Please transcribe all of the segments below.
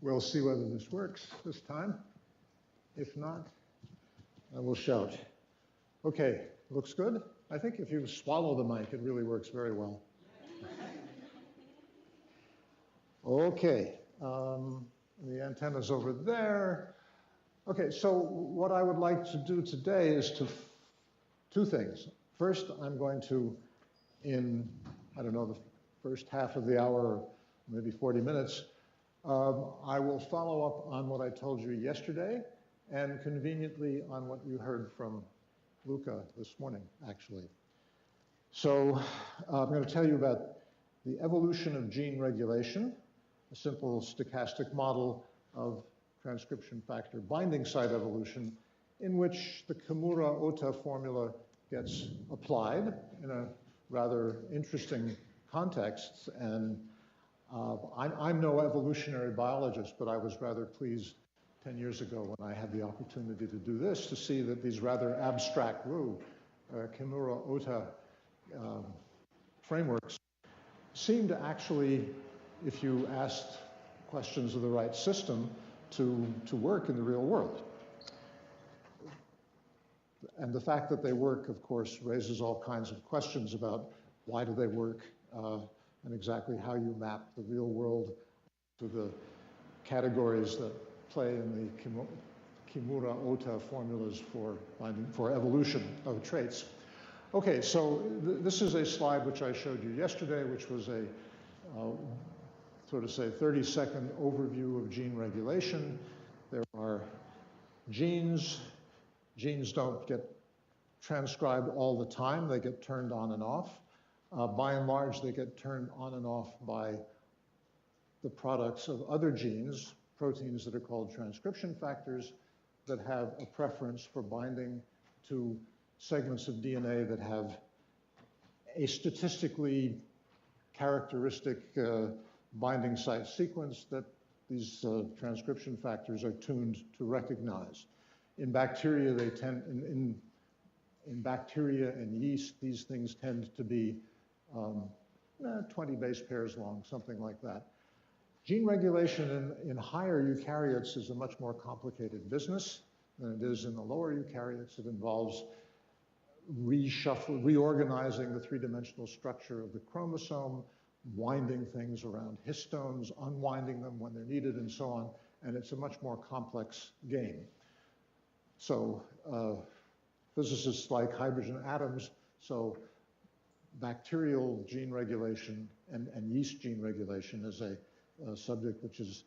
We'll see whether this works this time. If not, I will shout. Okay, looks good. I think if you swallow the mic, it really works very well. Okay, the antenna's over there. Okay, so what I would like to do today is two things. First, I'm going to, in, I don't know, the first half of the hour, or maybe 40 minutes, I will follow up on what I told you yesterday and conveniently on what you heard from Luca this morning, actually. So I'm going to tell you about the evolution of gene regulation, a simple stochastic model of transcription factor binding site evolution in which the Kimura-Ota formula gets applied in a rather interesting context. And I'm no evolutionary biologist, but I was rather pleased 10 years ago when I had the opportunity to do this to see that these rather abstract Kimura-Ota frameworks seem to actually, if you asked questions of the right system, to work in the real world. And the fact that they work, of course, raises all kinds of questions about why do they work and exactly how you map the real world to the categories that play in the Kimura-Ota formulas for evolution of traits. Okay, so this is a slide which I showed you yesterday, which was a sort of say 30-second overview of gene regulation. There are genes. Genes don't get transcribed all the time. They get turned on and off. By and large, they get turned on and off by the products of other genes, proteins that are called transcription factors that have a preference for binding to segments of DNA that have a statistically characteristic binding site sequence that these transcription factors are tuned to recognize. In bacteria, they tend, in bacteria and yeast, these things tend to be 20 base pairs long, something like that. Gene regulation in higher eukaryotes is a much more complicated business than it is in the lower eukaryotes. It involves reorganizing the three-dimensional structure of the chromosome, winding things around histones, unwinding them when they're needed, and so on. And it's a much more complex game. So physicists like hydrogen atoms, so bacterial gene regulation and yeast gene regulation is a subject which is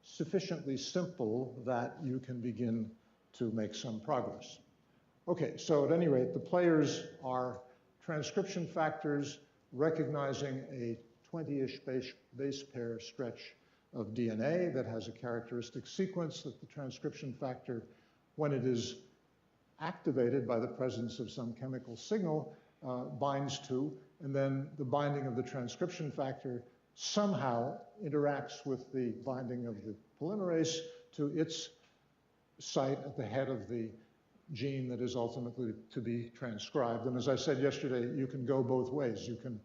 sufficiently simple that you can begin to make some progress. Okay, so at any rate, the players are transcription factors recognizing a 20-ish base pair stretch of DNA that has a characteristic sequence that the transcription factor, when it is activated by the presence of some chemical signal, binds to, and then the binding of the transcription factor somehow interacts with the binding of the polymerase to its site at the head of the gene that is ultimately to be transcribed. And as I said yesterday, you can go both ways. You can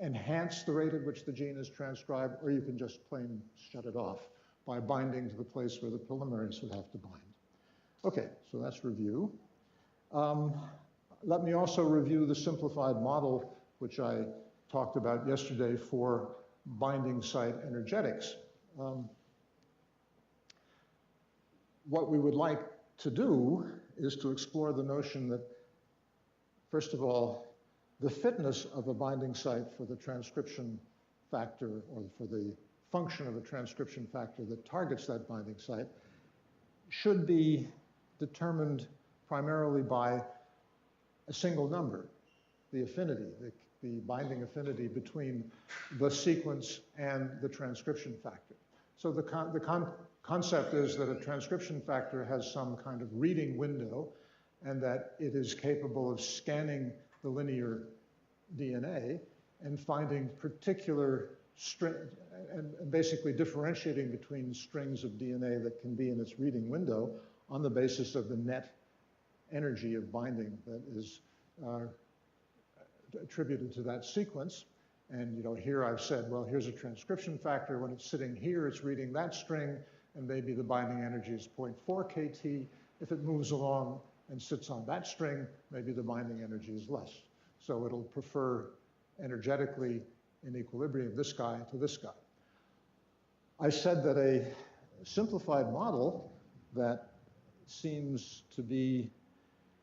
enhance the rate at which the gene is transcribed, or you can just plain shut it off by binding to the place where the polymerase would have to bind. Okay, so that's review. Let me also review the simplified model which I talked about yesterday for binding site energetics. What we would like to do is to explore the notion that, first of all, the fitness of a binding site for the transcription factor or for the function of a transcription factor that targets that binding site should be determined primarily by a single number, the affinity, the binding affinity between the sequence and the transcription factor. So the concept is that a transcription factor has some kind of reading window and that it is capable of scanning the linear DNA and finding particular and basically differentiating between strings of DNA that can be in its reading window on the basis of the net energy of binding that is attributed to that sequence. And here I've said, well, here's a transcription factor. When it's sitting here, it's reading that string, and maybe the binding energy is 0.4 kT. If it moves along and sits on that string, maybe the binding energy is less. So it'll prefer energetically in equilibrium this guy to this guy. I said that a simplified model that seems to be,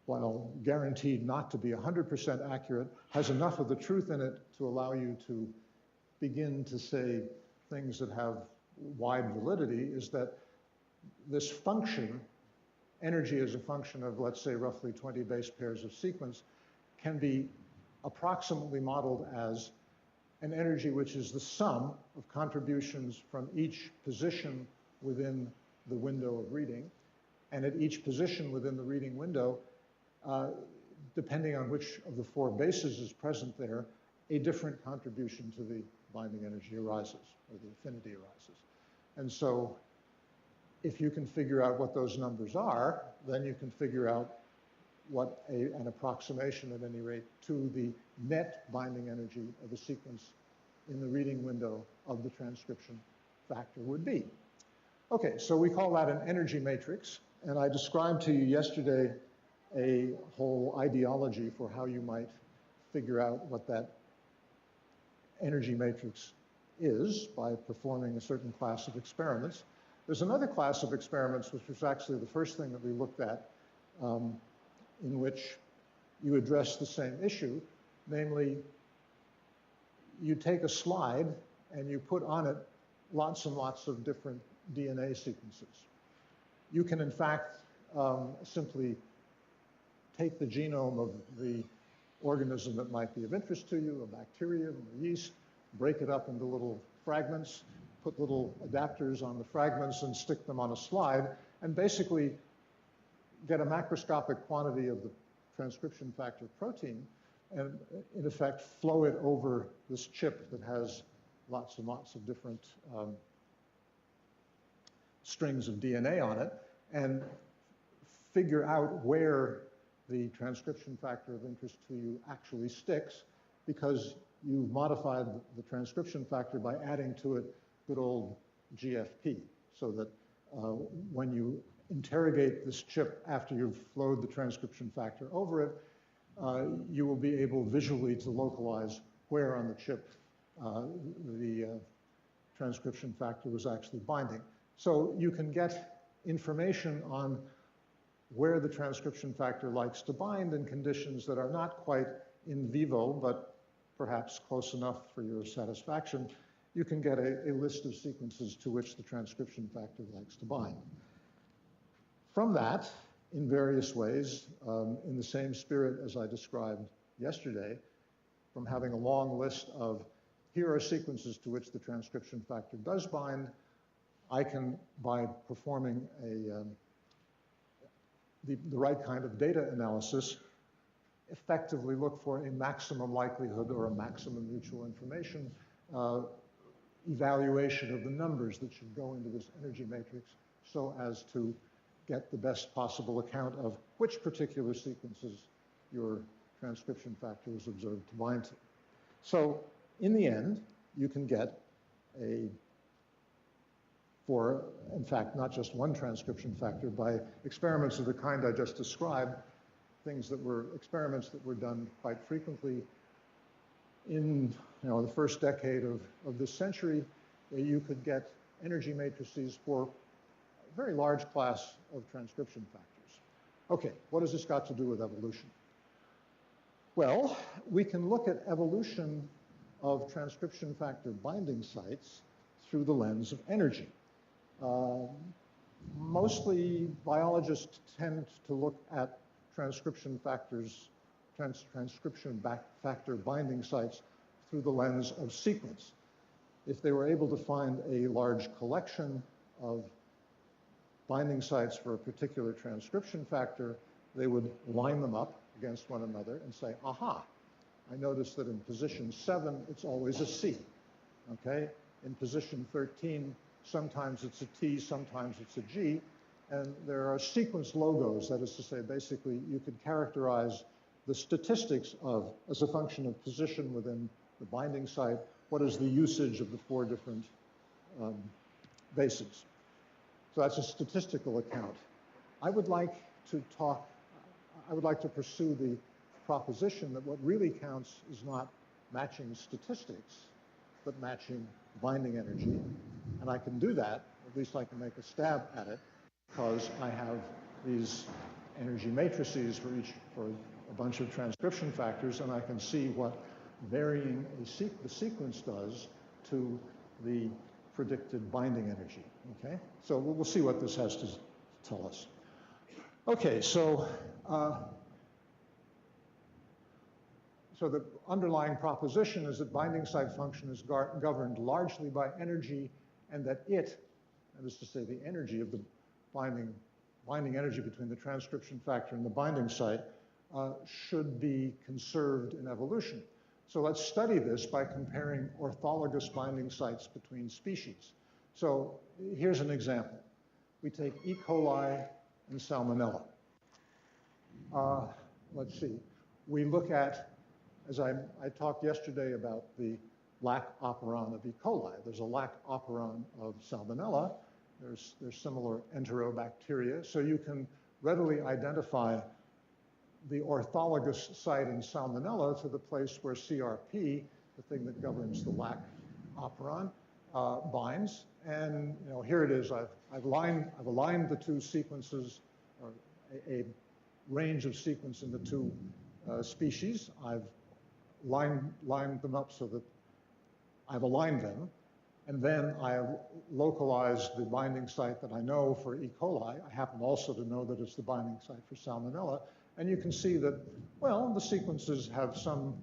while guaranteed not to be 100% accurate, has enough of the truth in it to allow you to begin to say things that have wide validity, is that this function, energy as a function of, let's say, roughly 20 base pairs of sequence, can be approximately modeled as an energy which is the sum of contributions from each position within the window of reading. And at each position within the reading window, depending on which of the four bases is present there, a different contribution to the binding energy arises, or the affinity arises. And so if you can figure out what those numbers are, then you can figure out what an approximation, at any rate, to the net binding energy of a sequence in the reading window of the transcription factor would be. Okay, so we call that an energy matrix, and I described to you yesterday a whole ideology for how you might figure out what that energy matrix is by performing a certain class of experiments. There's another class of experiments, which was actually the first thing that we looked at, in which you address the same issue, namely, you take a slide and you put on it lots and lots of different DNA sequences. You can, in fact, simply take the genome of the organism that might be of interest to you, a bacterium, a yeast, break it up into little fragments, put little adapters on the fragments and stick them on a slide, and basically get a macroscopic quantity of the transcription factor protein and, in effect, flow it over this chip that has lots and lots of different strings of DNA on it, and figure out where the transcription factor of interest to you actually sticks, because you've modified the transcription factor by adding to it good old GFP, so that when you interrogate this chip after you've flowed the transcription factor over it, you will be able visually to localize where on the chip the transcription factor was actually binding. So you can get information on where the transcription factor likes to bind in conditions that are not quite in vivo, but perhaps close enough for your satisfaction. You can get a list of sequences to which the transcription factor likes to bind. From that, in various ways, in the same spirit as I described yesterday, from having a long list of here are sequences to which the transcription factor does bind, I can, by performing the right kind of data analysis, effectively look for a maximum likelihood or a maximum mutual information evaluation of the numbers that should go into this energy matrix, so as to get the best possible account of which particular sequences your transcription factor is observed to bind to. So in the end, you can get for, in fact, not just one transcription factor, by experiments of the kind I just described, experiments that were done quite frequently in the first decade of this century. You could get energy matrices for a very large class of transcription factors. Okay, what has this got to do with evolution? Well, we can look at evolution of transcription factor binding sites through the lens of energy. Mostly biologists tend to look at transcription factor binding sites through the lens of sequence. If they were able to find a large collection of binding sites for a particular transcription factor, they would line them up against one another and say, aha, I noticed that in position 7, it's always a C, okay? In position 13, sometimes it's a T, sometimes it's a G, and there are sequence logos. That is to say, basically, you could characterize the statistics of, as a function of position within the binding site, what is the usage of the 4 different bases. So that's a statistical account. I would like to pursue the proposition that what really counts is not matching statistics, but matching binding energy. And I can do that, at least I can make a stab at it, because I have these energy matrices for a bunch of transcription factors, and I can see what varying the sequence does to the predicted binding energy, okay? So we'll see what this has to tell us. Okay, so the underlying proposition is that binding site function is governed largely by energy, and that that is to say the energy of the binding energy between the transcription factor and the binding site should be conserved in evolution. So let's study this by comparing orthologous binding sites between species. So here's an example. We take E. coli and Salmonella. Let's see. We look at, as I talked yesterday about the lac operon of E. coli. There's a lac operon of Salmonella. There's similar enterobacteria. So you can readily identify the orthologous site in Salmonella to the place where CRP, the thing that governs the lac operon, binds. And here it is. I've aligned the 2 sequences, or a range of sequence in the 2 species. I've lined them up so that I've aligned them. And then I have localized the binding site that I know for E. coli. I happen also to know that it's the binding site for Salmonella. And you can see that, well, the sequences have some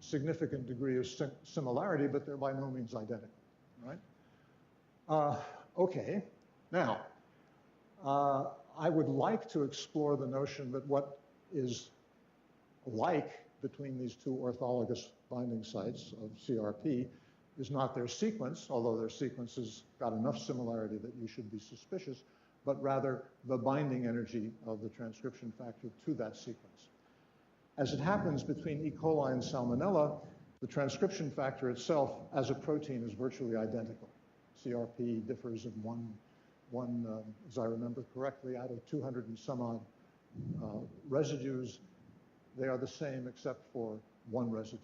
significant degree of similarity, but they're by no means identical, right? Okay, now, I would like to explore the notion that what is like between these 2 orthologous binding sites of CRP is not their sequence, although their sequences got enough similarity that you should be suspicious, but rather the binding energy of the transcription factor to that sequence. As it happens between E. coli and Salmonella, the transcription factor itself as a protein is virtually identical. CRP differs in one, as I remember correctly, out of 200 and some odd residues. They are the same except for 1 residue.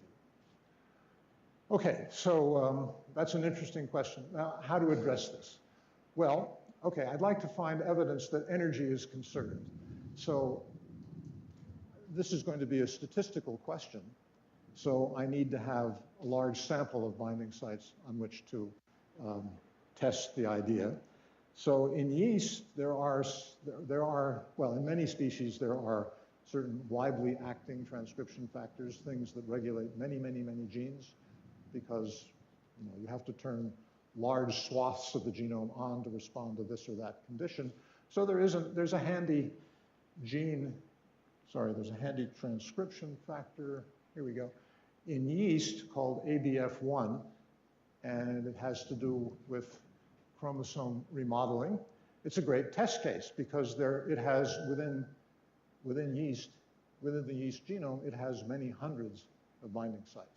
Okay, so that's an interesting question. Now, how to address this? Well, okay, I'd like to find evidence that energy is conserved. So this is going to be a statistical question. So I need to have a large sample of binding sites on which to test the idea. So in yeast, there are, well, in many species, there are certain widely acting transcription factors, things that regulate many, many, many genes, because you have to turn large swaths of the genome on to respond to this or that condition. So there's a handy gene, there's a handy transcription factor, here we go, in yeast called ABF1, and it has to do with chromosome remodeling. It's a great test case because it has within the yeast genome, it has many hundreds of binding sites.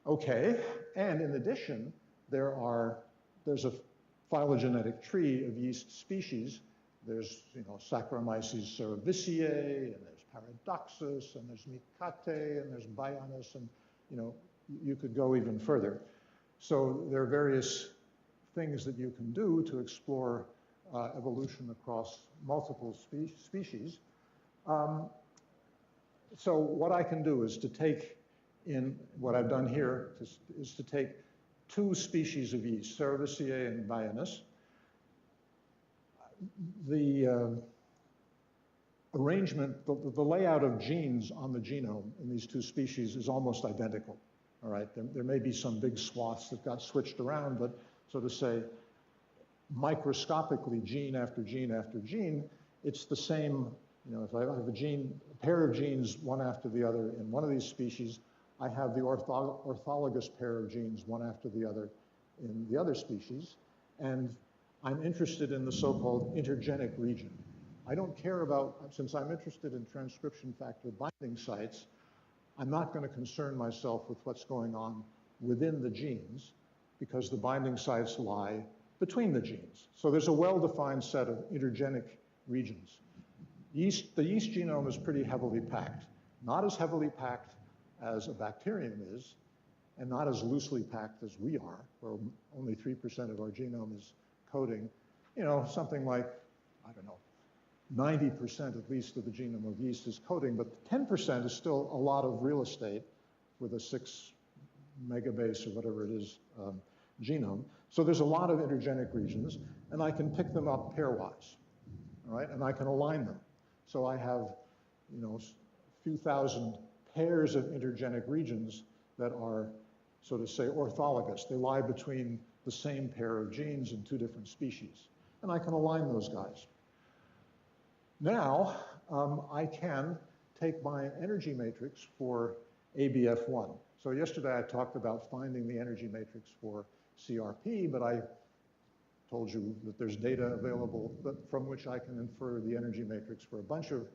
Okay, and in addition, there's a phylogenetic tree of yeast species. There's Saccharomyces cerevisiae, and there's Paradoxus, and there's Micate, and there's Bionis, and you could go even further. So there are various things that you can do to explore evolution across multiple species. So what I can do is to take what I've done here is to take 2 species of yeast, Cerevisiae and Bionis. The arrangement, the layout of genes on the genome in these 2 species is almost identical. All right, there may be some big swaths that got switched around, but so to say, microscopically, gene after gene after gene, it's the same. If I have a pair of genes, one after the other in one of these species, I have the orthologous pair of genes, one after the other in the other species. And I'm interested in the so-called intergenic region. I don't care about, since I'm interested in transcription factor binding sites, I'm not going to concern myself with what's going on within the genes because the binding sites lie between the genes. So there's a well-defined set of intergenic regions. The yeast genome is pretty heavily packed, not as heavily packed as a bacterium is, and not as loosely packed as we are, where only 3% of our genome is coding. You know, something like, I don't know, 90% at least of the genome of yeast is coding, but 10% is still a lot of real estate with a 6 megabase or whatever it is genome. So there's a lot of intergenic regions, and I can pick them up pairwise, all right? And I can align them. So I have, you know, a few thousand pairs of intergenic regions that are, so to say, orthologous. They lie between the same pair of genes in two different species. And I can align those guys. Now, I can take my energy matrix for ABF1. So yesterday I talked about finding the energy matrix for CRP, but I told you that there's data available from which I can infer the energy matrix for a bunch of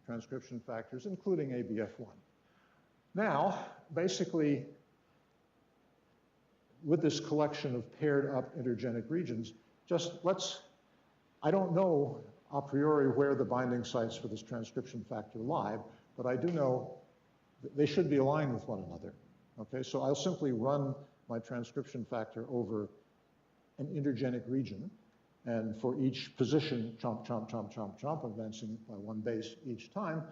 transcription factors, including ABF1. Now, basically, with this collection of paired up intergenic regions, I don't know a priori where the binding sites for this transcription factor lie, but I do know that they should be aligned with one another. Okay, so I'll simply run my transcription factor over an intergenic region, and for each position, chomp, chomp, chomp, chomp, chomp, advancing by one base each time,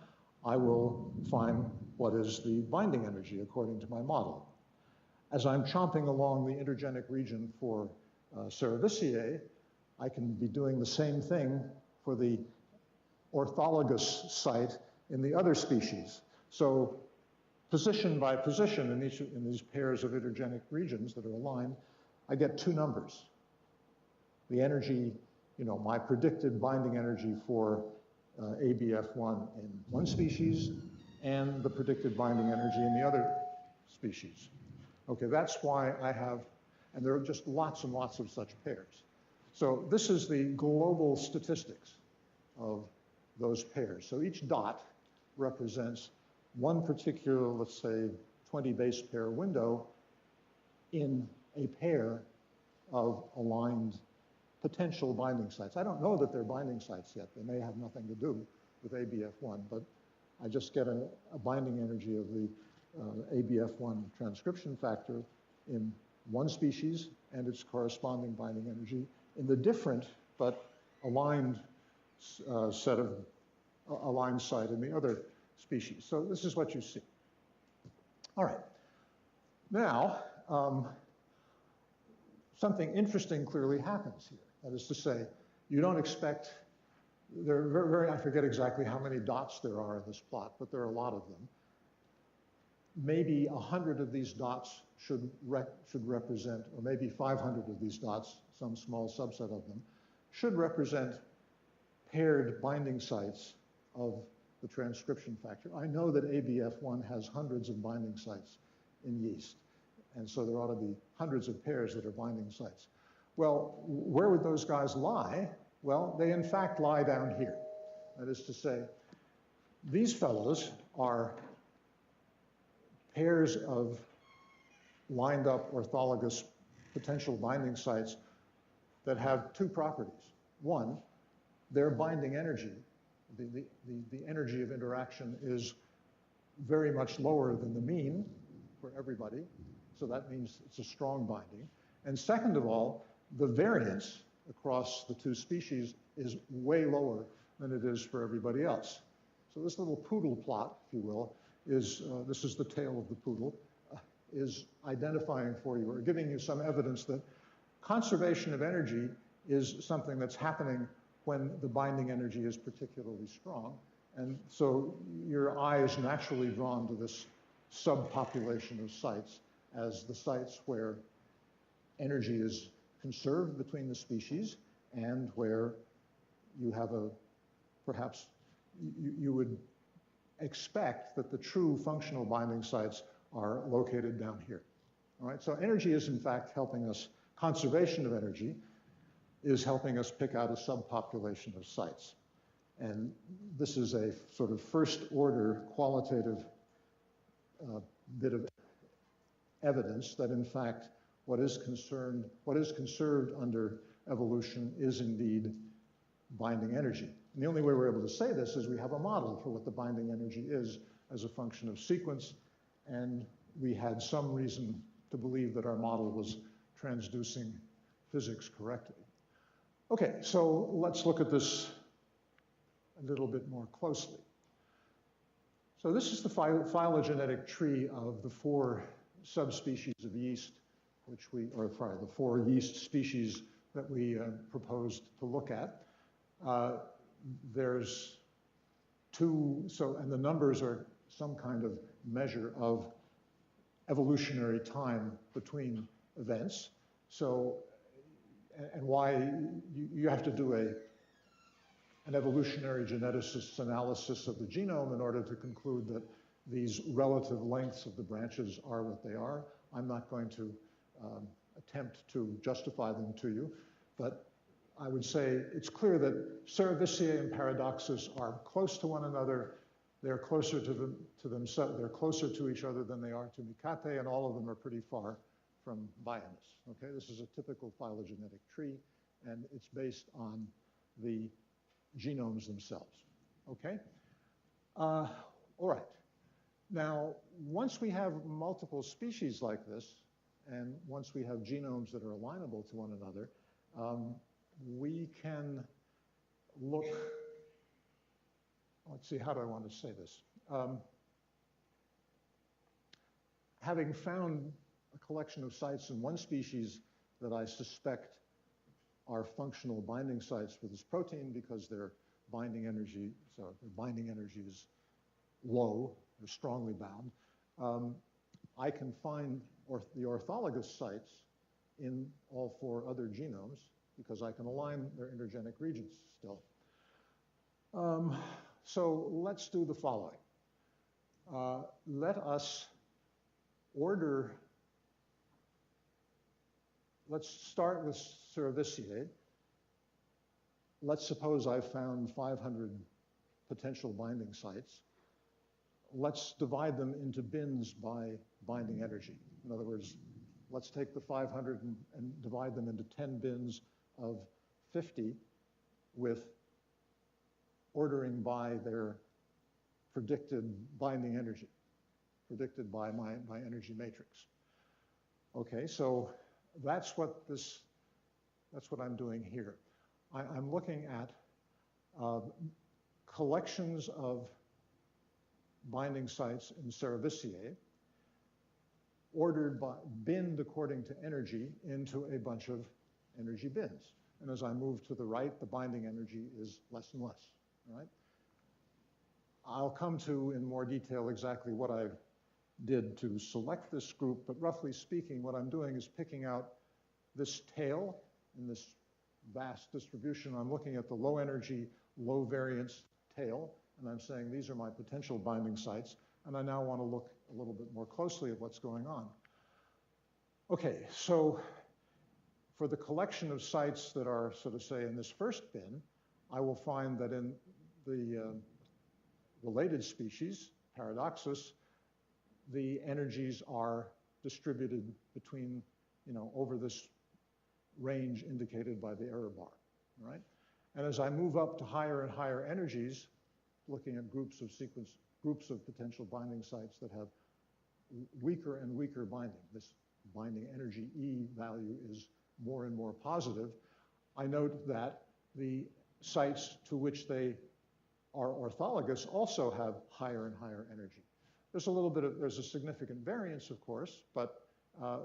I will find what is the binding energy according to my model. As I'm chomping along the intergenic region for Cerevisiae, I can be doing the same thing for the orthologous site in the other species. So position by position in these pairs of intergenic regions that are aligned, I get two numbers. The energy, you know, my predicted binding energy for ABF1 in one species and the predicted binding energy in the other species. Okay, that's why I have, and there are just lots and lots of such pairs. So this is the global statistics of those pairs. So each dot represents one particular, let's say, 20 base pair window in a pair of aligned potential binding sites. I don't know that they're binding sites yet. They may have nothing to do with ABF1, but I just get a binding energy of the ABF1 transcription factor in one species and its corresponding binding energy in the different but aligned site in the other species. So this is what you see. All right. Now, something interesting clearly happens here. That is to say, you don't expect, I forget exactly how many dots there are in this plot, but there are a lot of them. Maybe 100 of these dots should represent, or maybe 500 of these dots, some small subset of them, should represent paired binding sites of the transcription factor. I know that ABF1 has hundreds of binding sites in yeast, and so there ought to be hundreds of pairs that are binding sites. Well, where would those guys lie? Well, they in fact lie down here. That is to say, these fellows are pairs of lined up orthologous potential binding sites that have two properties. One, their binding energy, the energy of interaction is very much lower than the mean for everybody, so that means it's a strong binding. And second of all, the variance across the two species is way lower than it is for everybody else. So this little poodle plot, if you will, is, this is the tail of the poodle, is identifying for you, or giving you some evidence that conservation of energy is something that's happening when the binding energy is particularly strong. And so your eye is naturally drawn to this subpopulation of sites as the sites where energy is conserved between the species and where you have perhaps you would expect that the true functional binding sites are located down here. All right, so energy is in fact helping us, conservation of energy is helping us pick out a subpopulation of sites. And this is a sort of first order qualitative bit of evidence that, in fact, what is conserved under evolution is indeed binding energy. And the only way we're able to say this is we have a model for what the binding energy is as a function of sequence, and we had some reason to believe that our model was transducing physics correctly. Okay, so let's look at this a little bit more closely. So this is the phylogenetic tree of the 4 subspecies of yeast, the 4 yeast species that we proposed to look at. There's 2, and the numbers are some kind of measure of evolutionary time between events. So, and why you have to do an evolutionary geneticist's analysis of the genome in order to conclude that these relative lengths of the branches are what they are. I'm not going to attempt to justify them to you, but I would say it's clear that Cerevisiae and Paradoxus are close to one another. They're closer to themselves. They're closer to each other than they are to Micate, and all of them are pretty far from Biennis. Okay, this is a typical phylogenetic tree, and it's based on the genomes themselves. Okay, all right. Now, once we have multiple species like this, and once we have genomes that are alignable to one another, we can look, let's see, how do I want to say this? Having found a collection of sites in one species that I suspect are functional binding sites for this protein because their binding energy, is low, they're strongly bound, I can find the orthologous sites in all 4 other genomes because I can align their intergenic regions still. So let's do the following. Let us order, let's start with Cerevisiae. Let's suppose I've found 500 potential binding sites. Let's divide them into bins by binding energy. In other words, let's take the 500 and divide them into 10 bins of 50 with ordering by their predicted binding energy, predicted by my energy matrix. Okay, so that's what I'm doing here. I'm looking at collections of binding sites in Cerevisiae, ordered by, binned according to energy into a bunch of energy bins. And as I move to the right, the binding energy is less and less, right? I'll come to in more detail exactly what I did to select this group, but roughly speaking, what I'm doing is picking out this tail in this vast distribution. I'm looking at the low energy, low variance tail, and I'm saying these are my potential binding sites, and I now want to look a little bit more closely at what's going on. Okay, so for the collection of sites that are, so to say, in this first bin, I will find that in the related species, Paradoxus, the energies are distributed between, over this range indicated by the error bar, right? And as I move up to higher and higher energies, looking at groups of potential binding sites that have weaker and weaker binding. This binding energy E value is more and more positive. I note that the sites to which they are orthologous also have higher and higher energy. There's a significant variance, of course, but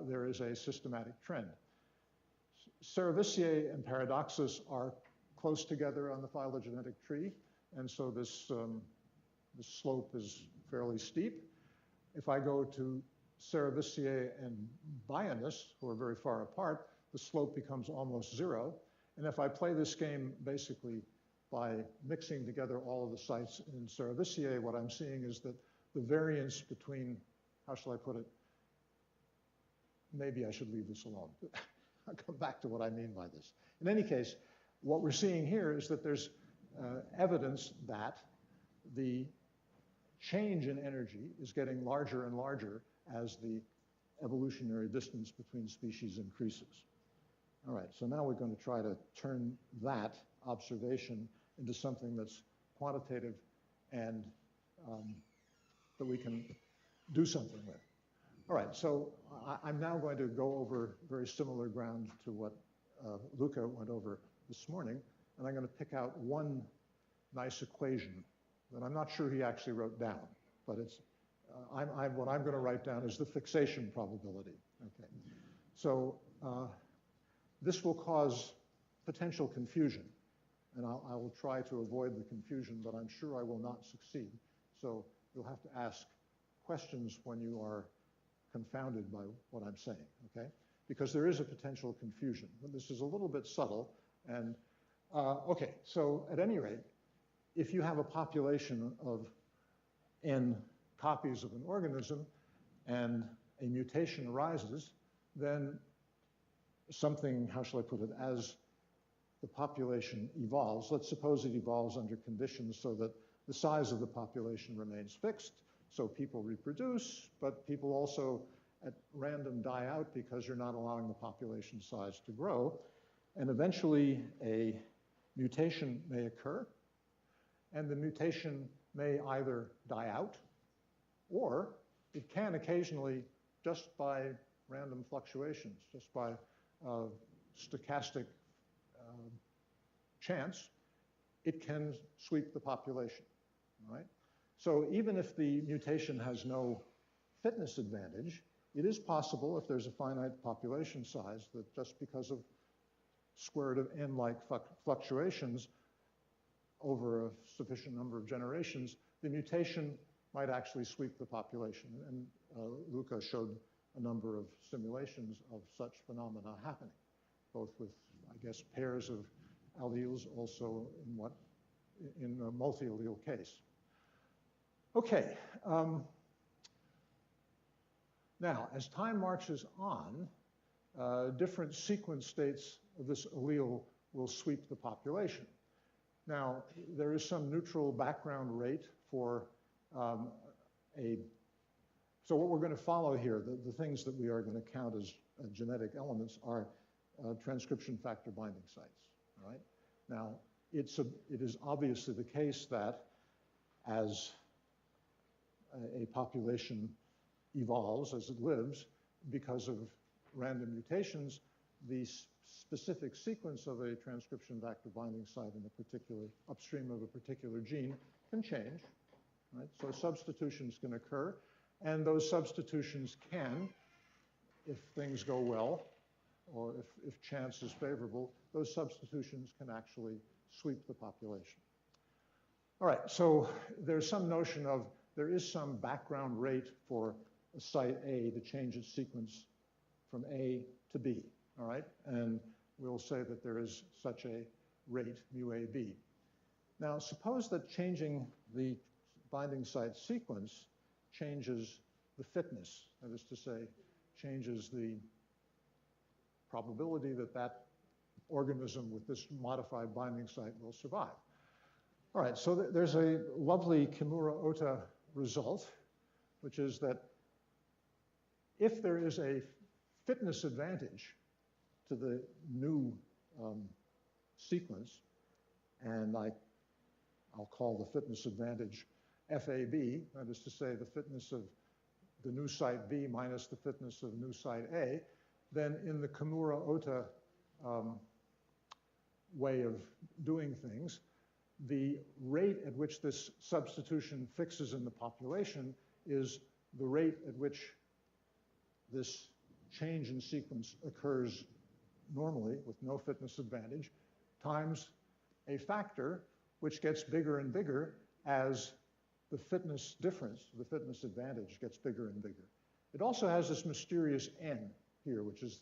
there is a systematic trend. Cerevisiae and Paradoxus are close together on the phylogenetic tree, and so this slope is fairly steep. If I go to Cerevisiae and Biennis, who are very far apart, the slope becomes almost 0. And if I play this game basically by mixing together all of the sites in Cerevisiae, what I'm seeing is that the variance between, how shall I put it? Maybe I should leave this alone. I'll come back to what I mean by this. In any case, what we're seeing here is that there's evidence that the change in energy is getting larger and larger as the evolutionary distance between species increases. All right, so now we're going to try to turn that observation into something that's quantitative and that we can do something with. All right, so I'm now going to go over very similar ground to what Luca went over this morning, and I'm going to pick out one nice equation that I'm not sure he actually wrote down, but it's, what I'm going to write down is the fixation probability. Okay, so this will cause potential confusion, and I will try to avoid the confusion, but I'm sure I will not succeed. So you'll have to ask questions when you are confounded by what I'm saying, okay? Because there is a potential confusion. But this is a little bit subtle, and okay, so at any rate, if you have a population of n copies of an organism and a mutation arises, then something, how shall I put it, as the population evolves, let's suppose it evolves under conditions so that the size of the population remains fixed, so people reproduce, but people also at random die out because you're not allowing the population size to grow, and eventually a mutation may occur, and the mutation may either die out, or it can occasionally, just by random fluctuations, just by stochastic chance, it can sweep the population, all right? So even if the mutation has no fitness advantage, it is possible, if there's a finite population size, that just because of square root of n-like fluctuations over a sufficient number of generations, the mutation might actually sweep the population. And Luca showed a number of simulations of such phenomena happening, both with, I guess, pairs of alleles, also in a multi-allele case. Okay. Now, as time marches on, different sequence states of this allele will sweep the population. Now, there is some neutral background rate for so what we're going to follow here, the things that we are going to count as genetic elements are transcription factor binding sites, all right? Now, it is obviously the case that as a population evolves, as it lives, because of random mutations, the specific sequence of a transcription factor binding site in a particular upstream of a particular gene can change, right? So substitutions can occur, and those substitutions can, if things go well, or if chance is favorable, those substitutions can actually sweep the population. All right, so there's some notion of there is some background rate for a site A to change its sequence from A to B, all right? And we'll say that there is such a rate, mu AB. Now, suppose that changing the binding site sequence changes the fitness, that is to say, changes the probability that that organism with this modified binding site will survive. All right, so there's a lovely Kimura-Ota result, which is that if there is a fitness advantage to the new sequence, and I'll call the fitness advantage FAB, that is to say the fitness of the new site B minus the fitness of new site A, then in the Kimura-Ota way of doing things, the rate at which this substitution fixes in the population is the rate at which this change in sequence occurs normally with no fitness advantage times a factor which gets bigger and bigger as the fitness difference, the fitness advantage gets bigger and bigger. It also has this mysterious n here, which is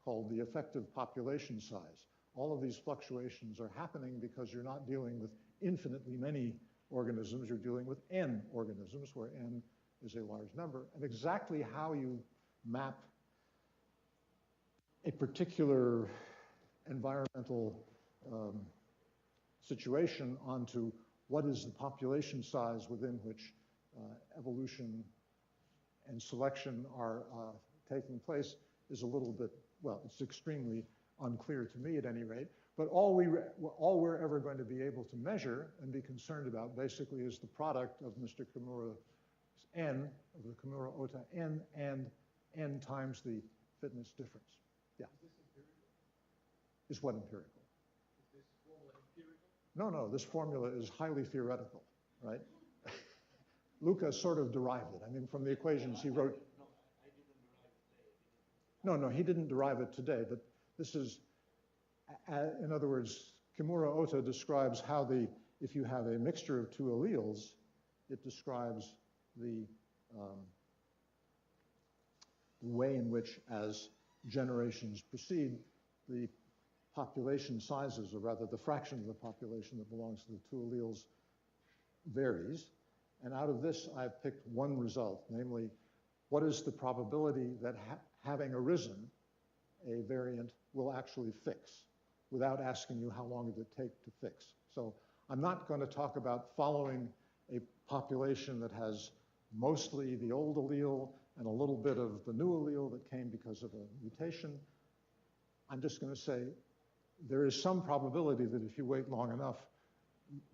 called the effective population size. All of these fluctuations are happening because you're not dealing with infinitely many organisms, you're dealing with n organisms, where n is a large number. And exactly how you map a particular environmental situation onto what is the population size within which evolution and selection are taking place is a little bit, well, it's extremely unclear to me at any rate. But all we're ever going to be able to measure and be concerned about basically is the product of Mr. Kimura's n, of the Kimura-Ota n, and n times the fitness difference. Yeah. Is this empirical? Is what empirical? Is this formula empirical? No, this formula is highly theoretical, right? Luca sort of derived it. I mean, from the equations he wrote. No, I didn't derive it today. No, he didn't derive it today, but this is, in other words, Kimura-Ota describes how if you have a mixture of two alleles, it describes the way in which, as generations proceed, the population sizes, or rather the fraction of the population that belongs to the two alleles, varies. And out of this, I've picked one result, namely, what is the probability that having arisen a variant will actually fix, without asking you how long did it take to fix. So I'm not going to talk about following a population that has mostly the old allele and a little bit of the new allele that came because of a mutation. I'm just going to say there is some probability that if you wait long enough,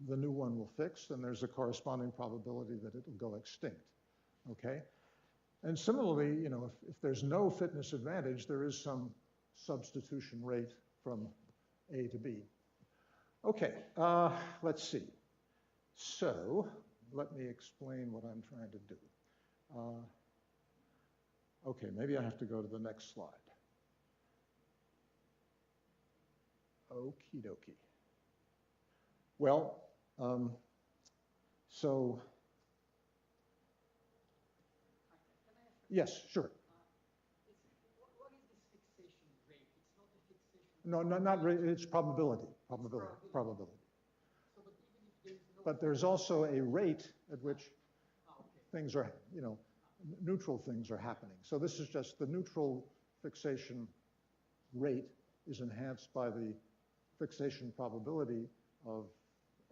the new one will fix, and there's a corresponding probability that it will go extinct, okay? And similarly, you know, if there's no fitness advantage, there is some substitution rate from A to B. Okay, let's see. So let me explain what I'm trying to do. Okay, maybe I have to go to the next slide. Okie dokie. Well, so, yes, sure. What is this fixation rate? It's not a fixation. No, not rate, it's probability. Probability. So, but even if there is no. But there's also a rate at which things are, you know, neutral things are happening. So this is just the neutral fixation rate is enhanced by the fixation probability of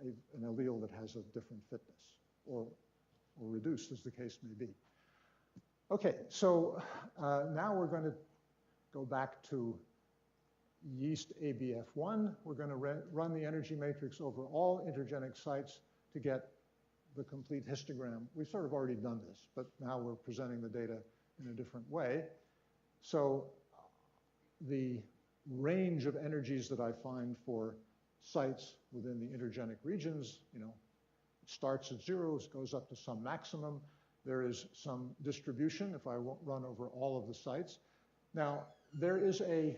an allele that has a different fitness, or reduced, as the case may be. Okay, so now we're going to go back to yeast ABF1. We're going to run the energy matrix over all intergenic sites to get the complete histogram. We've sort of already done this, but now we're presenting the data in a different way. So the range of energies that I find for sites within the intergenic regions, you know, it starts at 0, goes up to some maximum. There is some distribution if I run over all of the sites. Now, there is a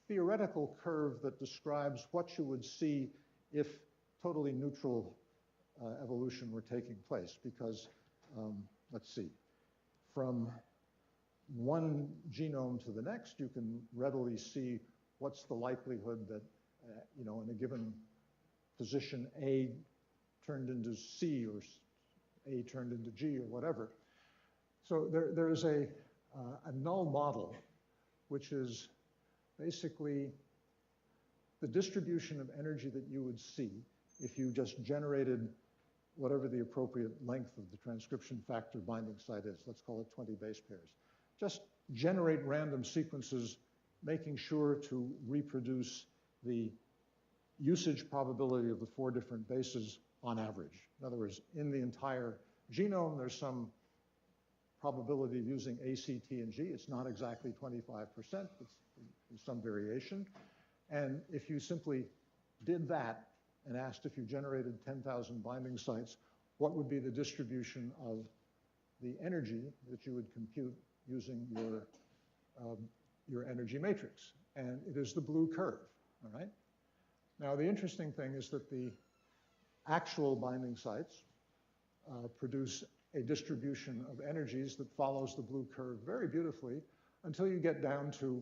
theoretical curve that describes what you would see if totally neutral evolution were taking place, because, let's see, from one genome to the next, you can readily see what's the likelihood that, you know, in a given position, A turned into C, or A turned into G, or whatever. So there is a null model, which is basically the distribution of energy that you would see if you just generated whatever the appropriate length of the transcription factor binding site is. Let's call it 20 base pairs. Just generate random sequences, making sure to reproduce the usage probability of the 4 different bases on average. In other words, in the entire genome, there's some probability of using A, C, T, and G. It's not exactly 25%, it's some variation. And if you simply did that and asked if you generated 10,000 binding sites, what would be the distribution of the energy that you would compute using your energy matrix? And it is the blue curve, all right? Now, the interesting thing is that the actual binding sites produce a distribution of energies that follows the blue curve very beautifully until you get down to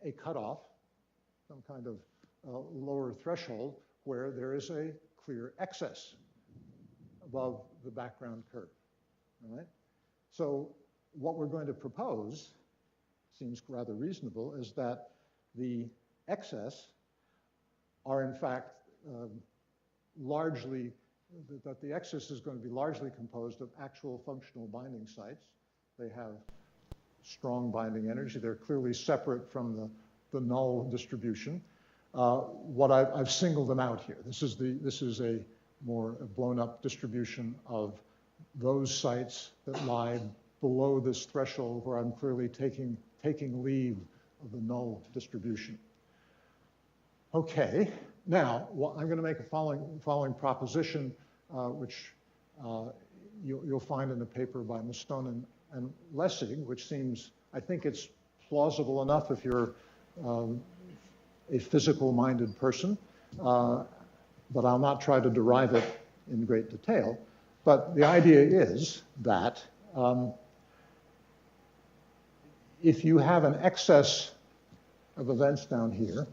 a cutoff, some kind of lower threshold, where there is a clear excess above the background curve, all right? So what we're going to propose, seems rather reasonable, is that the excess are in fact largely that the excess is going to be largely composed of actual functional binding sites. They have strong binding energy. They're clearly separate from the null distribution. I've singled them out here. This is a more blown up distribution of those sites that lie below this threshold where I'm clearly taking leave of the null distribution. Okay, now I'm going to make a following proposition, which you'll find in a paper by Mastone and Lessig, which seems, I think it's plausible enough if you're a physical-minded person, but I'll not try to derive it in great detail. But the idea is that if you have an excess of events down here,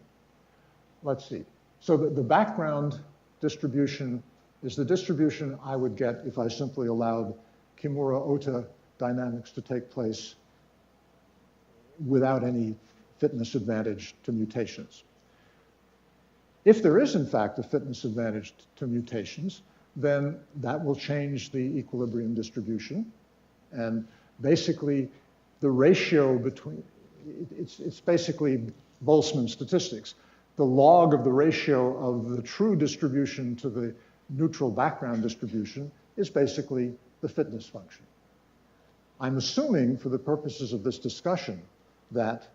let's see. So the background distribution is the distribution I would get if I simply allowed Kimura-Ota dynamics to take place without any fitness advantage to mutations. If there is, in fact, a fitness advantage to mutations, then that will change the equilibrium distribution. And basically, the ratio between, it's basically Boltzmann statistics. The log of the ratio of the true distribution to the neutral background distribution is basically the fitness function. I'm assuming, for the purposes of this discussion, that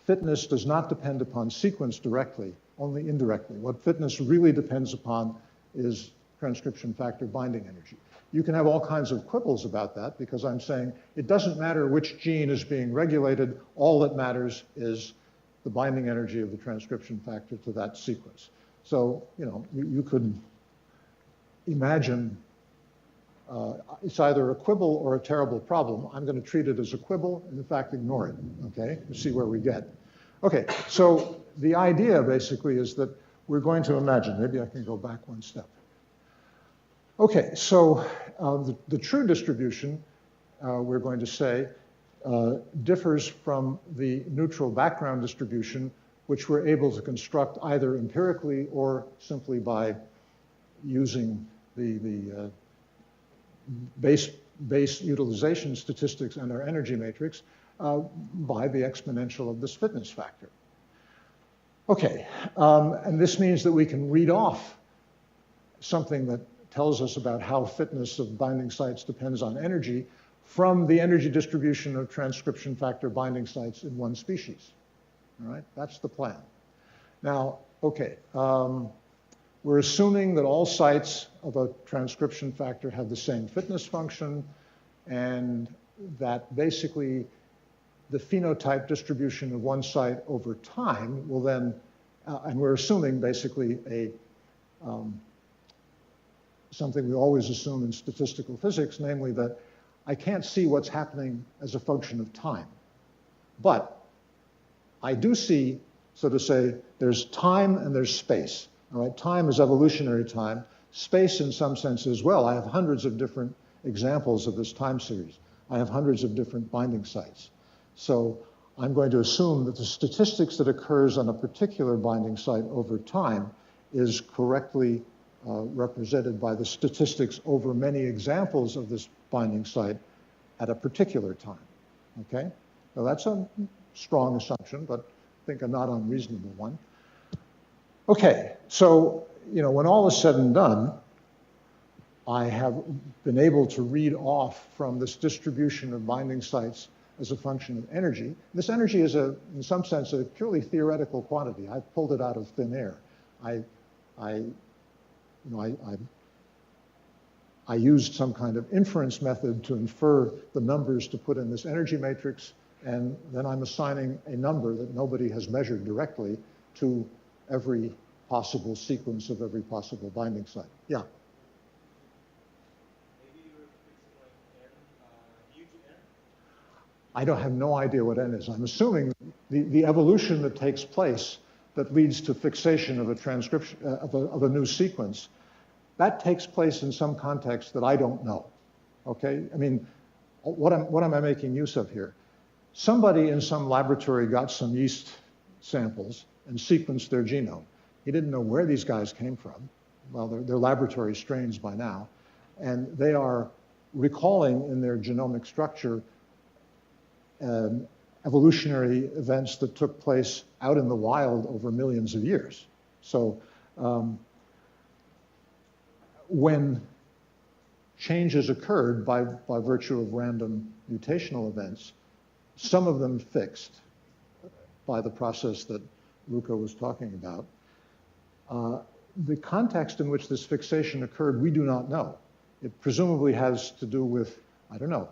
fitness does not depend upon sequence directly, only indirectly. What fitness really depends upon is transcription factor binding energy. You can have all kinds of quibbles about that because I'm saying it doesn't matter which gene is being regulated, all that matters is the binding energy of the transcription factor to that sequence. So, you could imagine it's either a quibble or a terrible problem. I'm going to treat it as a quibble and in fact ignore it, okay, to see where we get. Okay, so the idea basically is that we're going to imagine, maybe I can go back one step. Okay, so the true distribution, we're going to say, differs from the neutral background distribution, which we're able to construct either empirically or simply by using the base utilization statistics and our energy matrix by the exponential of this fitness factor. Okay, and this means that we can read off something that tells us about how fitness of binding sites depends on energy from the energy distribution of transcription factor binding sites in one species. All right, that's the plan. Now, okay, we're assuming that all sites of a transcription factor have the same fitness function and that basically the phenotype distribution of one site over time will then, and we're assuming basically something we always assume in statistical physics, namely that I can't see what's happening as a function of time. But I do see, so to say, there's time and there's space. All right, time is evolutionary time. Space in some sense as well. I have hundreds of different examples of this time series. I have hundreds of different binding sites. So I'm going to assume that the statistics that occurs on a particular binding site over time is correctly represented by the statistics over many examples of this binding site at a particular time, okay? Now that's a strong assumption, but I think a not unreasonable one. Okay, so, when all is said and done, I have been able to read off from this distribution of binding sites as a function of energy. This energy is, in some sense, a purely theoretical quantity. I pulled it out of thin air. I used some kind of inference method to infer the numbers to put in this energy matrix, and then I'm assigning a number that nobody has measured directly to every possible sequence of every possible binding site. Yeah? Maybe you're fixing like n, u to n? I don't have no idea what n is. I'm assuming the evolution that takes place that leads to fixation of a transcription, of a new sequence, that takes place in some context that I don't know, okay? I mean, what am I making use of here? Somebody in some laboratory got some yeast samples and sequenced their genome. He didn't know where these guys came from. well, they're laboratory strains by now, and they are recalling in their genomic structure evolutionary events that took place out in the wild over millions of years. So when changes occurred by virtue of random mutational events, some of them fixed by the process that Luca was talking about. The context in which this fixation occurred, we do not know. It presumably has to do with, I don't know,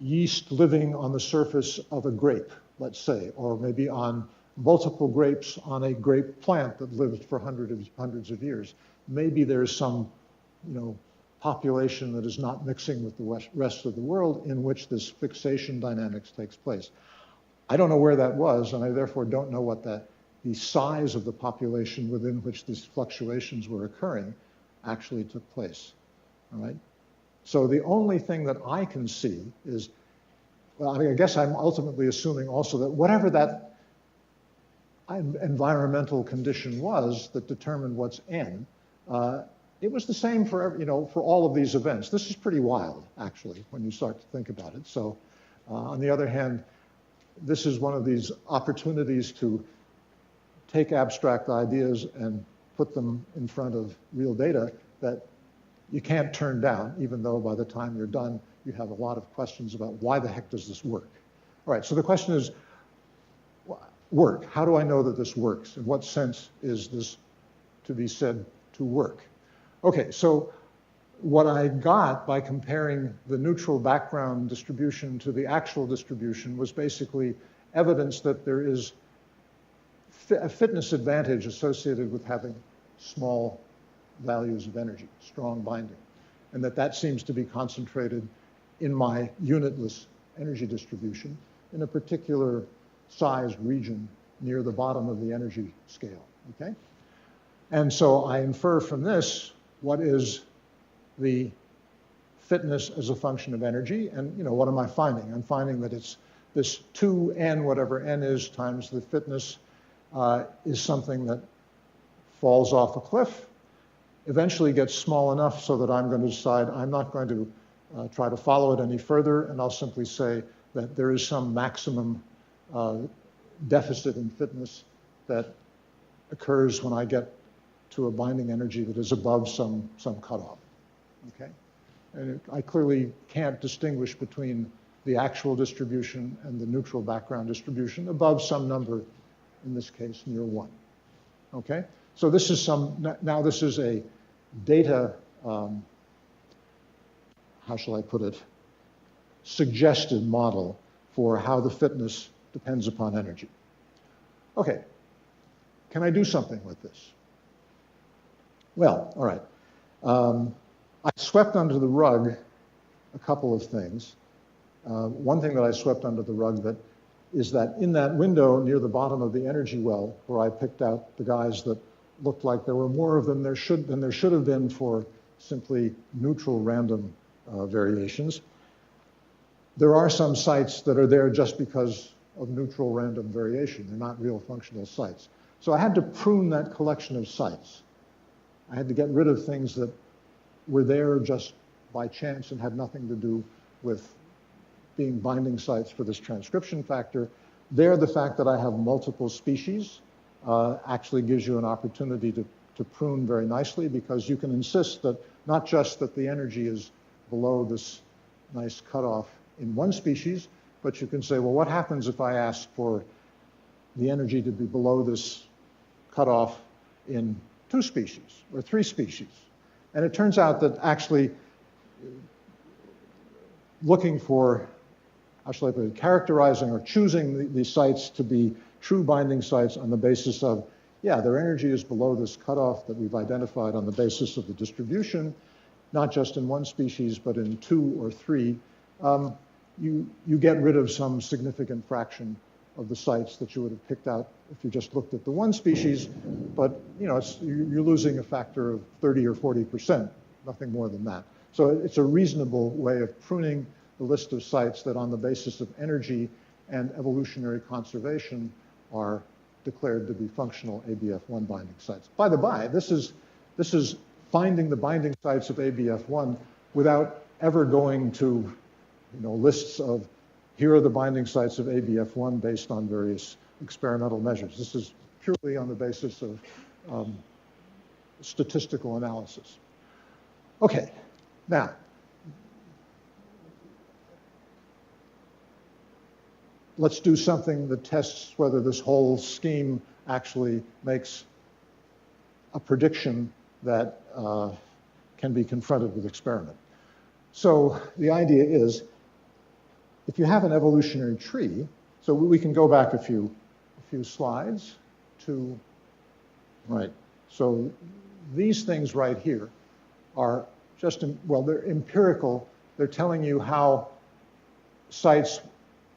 yeast living on the surface of a grape, let's say, or maybe on multiple grapes on a grape plant that lived for hundreds of years. Maybe there's some, population that is not mixing with the rest of the world in which this fixation dynamics takes place. I don't know where that was, and I therefore don't know what the size of the population within which these fluctuations were occurring actually took place, all right? So the only thing that I can see is, well, I mean, I guess I'm ultimately assuming also that whatever that environmental condition was that determined what's N, it was the same for, for all of these events. This is pretty wild, actually, when you start to think about it. So on the other hand, this is one of these opportunities to take abstract ideas and put them in front of real data that you can't turn down, even though by the time you're done, you have a lot of questions about why the heck does this work? All right, so the question is, work. How do I know that this works? In what sense is this to be said to work? Okay, so what I got by comparing the neutral background distribution to the actual distribution was basically evidence that there is a fitness advantage associated with having small values of energy, strong binding, and that seems to be concentrated in my unitless energy distribution in a particular sized region near the bottom of the energy scale, okay? And so I infer from this what is the fitness as a function of energy, and what am I finding? I'm finding that it's this 2n, whatever n is, times the fitness is something that falls off a cliff, eventually gets small enough so that I'm going to decide I'm not going to try to follow it any further, and I'll simply say that there is some maximum deficit in fitness that occurs when I get to a binding energy that is above some cutoff, okay? And I clearly can't distinguish between the actual distribution and the neutral background distribution above some number, in this case, near 1, okay? So this is now this is a data, how shall I put it, suggested model for how the fitness depends upon energy. Okay, can I do something with this? Well, all right. I swept under the rug a couple of things. One thing that I swept under the rug is that in that window near the bottom of the energy well, where I picked out the guys that looked like there were more of them than there should have been for simply neutral random variations, there are some sites that are there just because of neutral random variation. They're not real functional sites. So I had to prune that collection of sites. I had to get rid of things that were there just by chance and had nothing to do with being binding sites for this transcription factor. There, the fact that I have multiple species actually gives you an opportunity to prune very nicely, because you can insist that not just that the energy is below this nice cutoff in one species, but you can say, well, what happens if I ask for the energy to be below this cutoff in 2 species or 3 species? And it turns out that actually looking for, how shall I put it, characterizing or choosing the sites to be true binding sites on the basis of, yeah, their energy is below this cutoff that we've identified on the basis of the distribution, not just in 1 species, but in 2 or 3, you get rid of some significant fraction of the sites that you would have picked out if you just looked at the 1 species, but you're losing a factor of 30 or 40%, nothing more than that. So it's a reasonable way of pruning the list of sites that on the basis of energy and evolutionary conservation are declared to be functional ABF1 binding sites. By the by, this is This is finding the binding sites of ABF1 without ever going to lists of here are the binding sites of ABF1 based on various experimental measures. This is purely on the basis of statistical analysis. Okay, now, let's do something that tests whether this whole scheme actually makes a prediction that can be confronted with experiment. So the idea is, if you have an evolutionary tree, so we can go back a few slides to, right, so these things right here are just, well, they're empirical. They're telling you how sites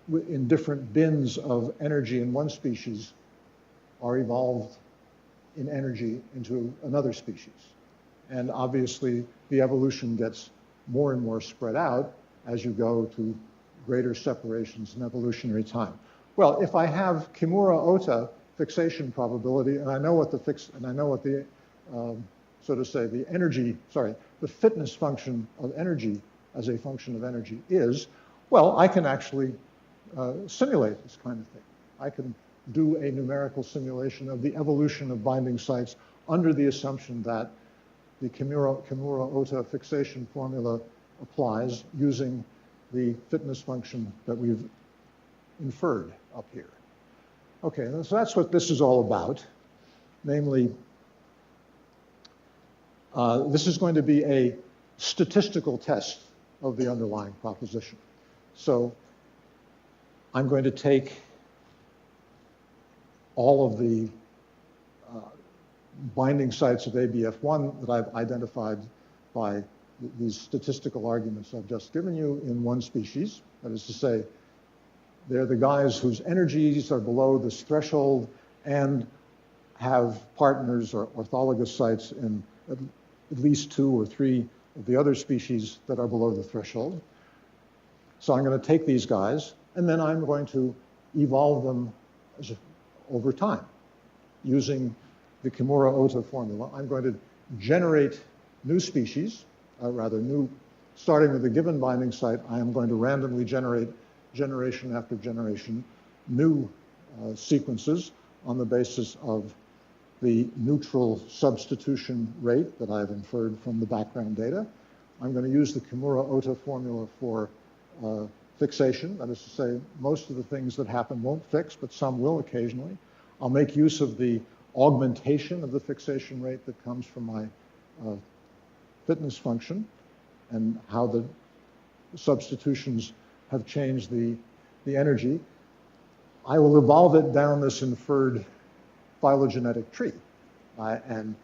in different bins of energy in one species are evolved in energy into another species. And obviously, the evolution gets more and more spread out as you go to greater separations in evolutionary time. Well, if I have Kimura-Ota fixation probability, and I know what the the fitness function of energy as a function of energy is, well, I can actually simulate this kind of thing. I can do a numerical simulation of the evolution of binding sites under the assumption that the Kimura-Ota fixation formula applies using the fitness function that we've inferred up here. Okay, so that's what this is all about. Namely, this is going to be a statistical test of the underlying proposition. So I'm going to take all of the binding sites of ABF1 that I've identified by these statistical arguments I've just given you in one species. That is to say, they're the guys whose energies are below this threshold and have partners or orthologous sites in at least 2 or 3 of the other species that are below the threshold. So I'm going to take these guys, and then I'm going to evolve them over time using the Kimura-Ota formula. I'm going to generate new species, starting with a given binding site. I am going to randomly generate generation after generation new sequences on the basis of the neutral substitution rate that I've inferred from the background data. I'm going to use the Kimura-Ota formula for fixation. That is to say, most of the things that happen won't fix, but some will occasionally. I'll make use of the augmentation of the fixation rate that comes from my fitness function and how the substitutions have changed the energy. I will evolve it down this inferred phylogenetic tree. And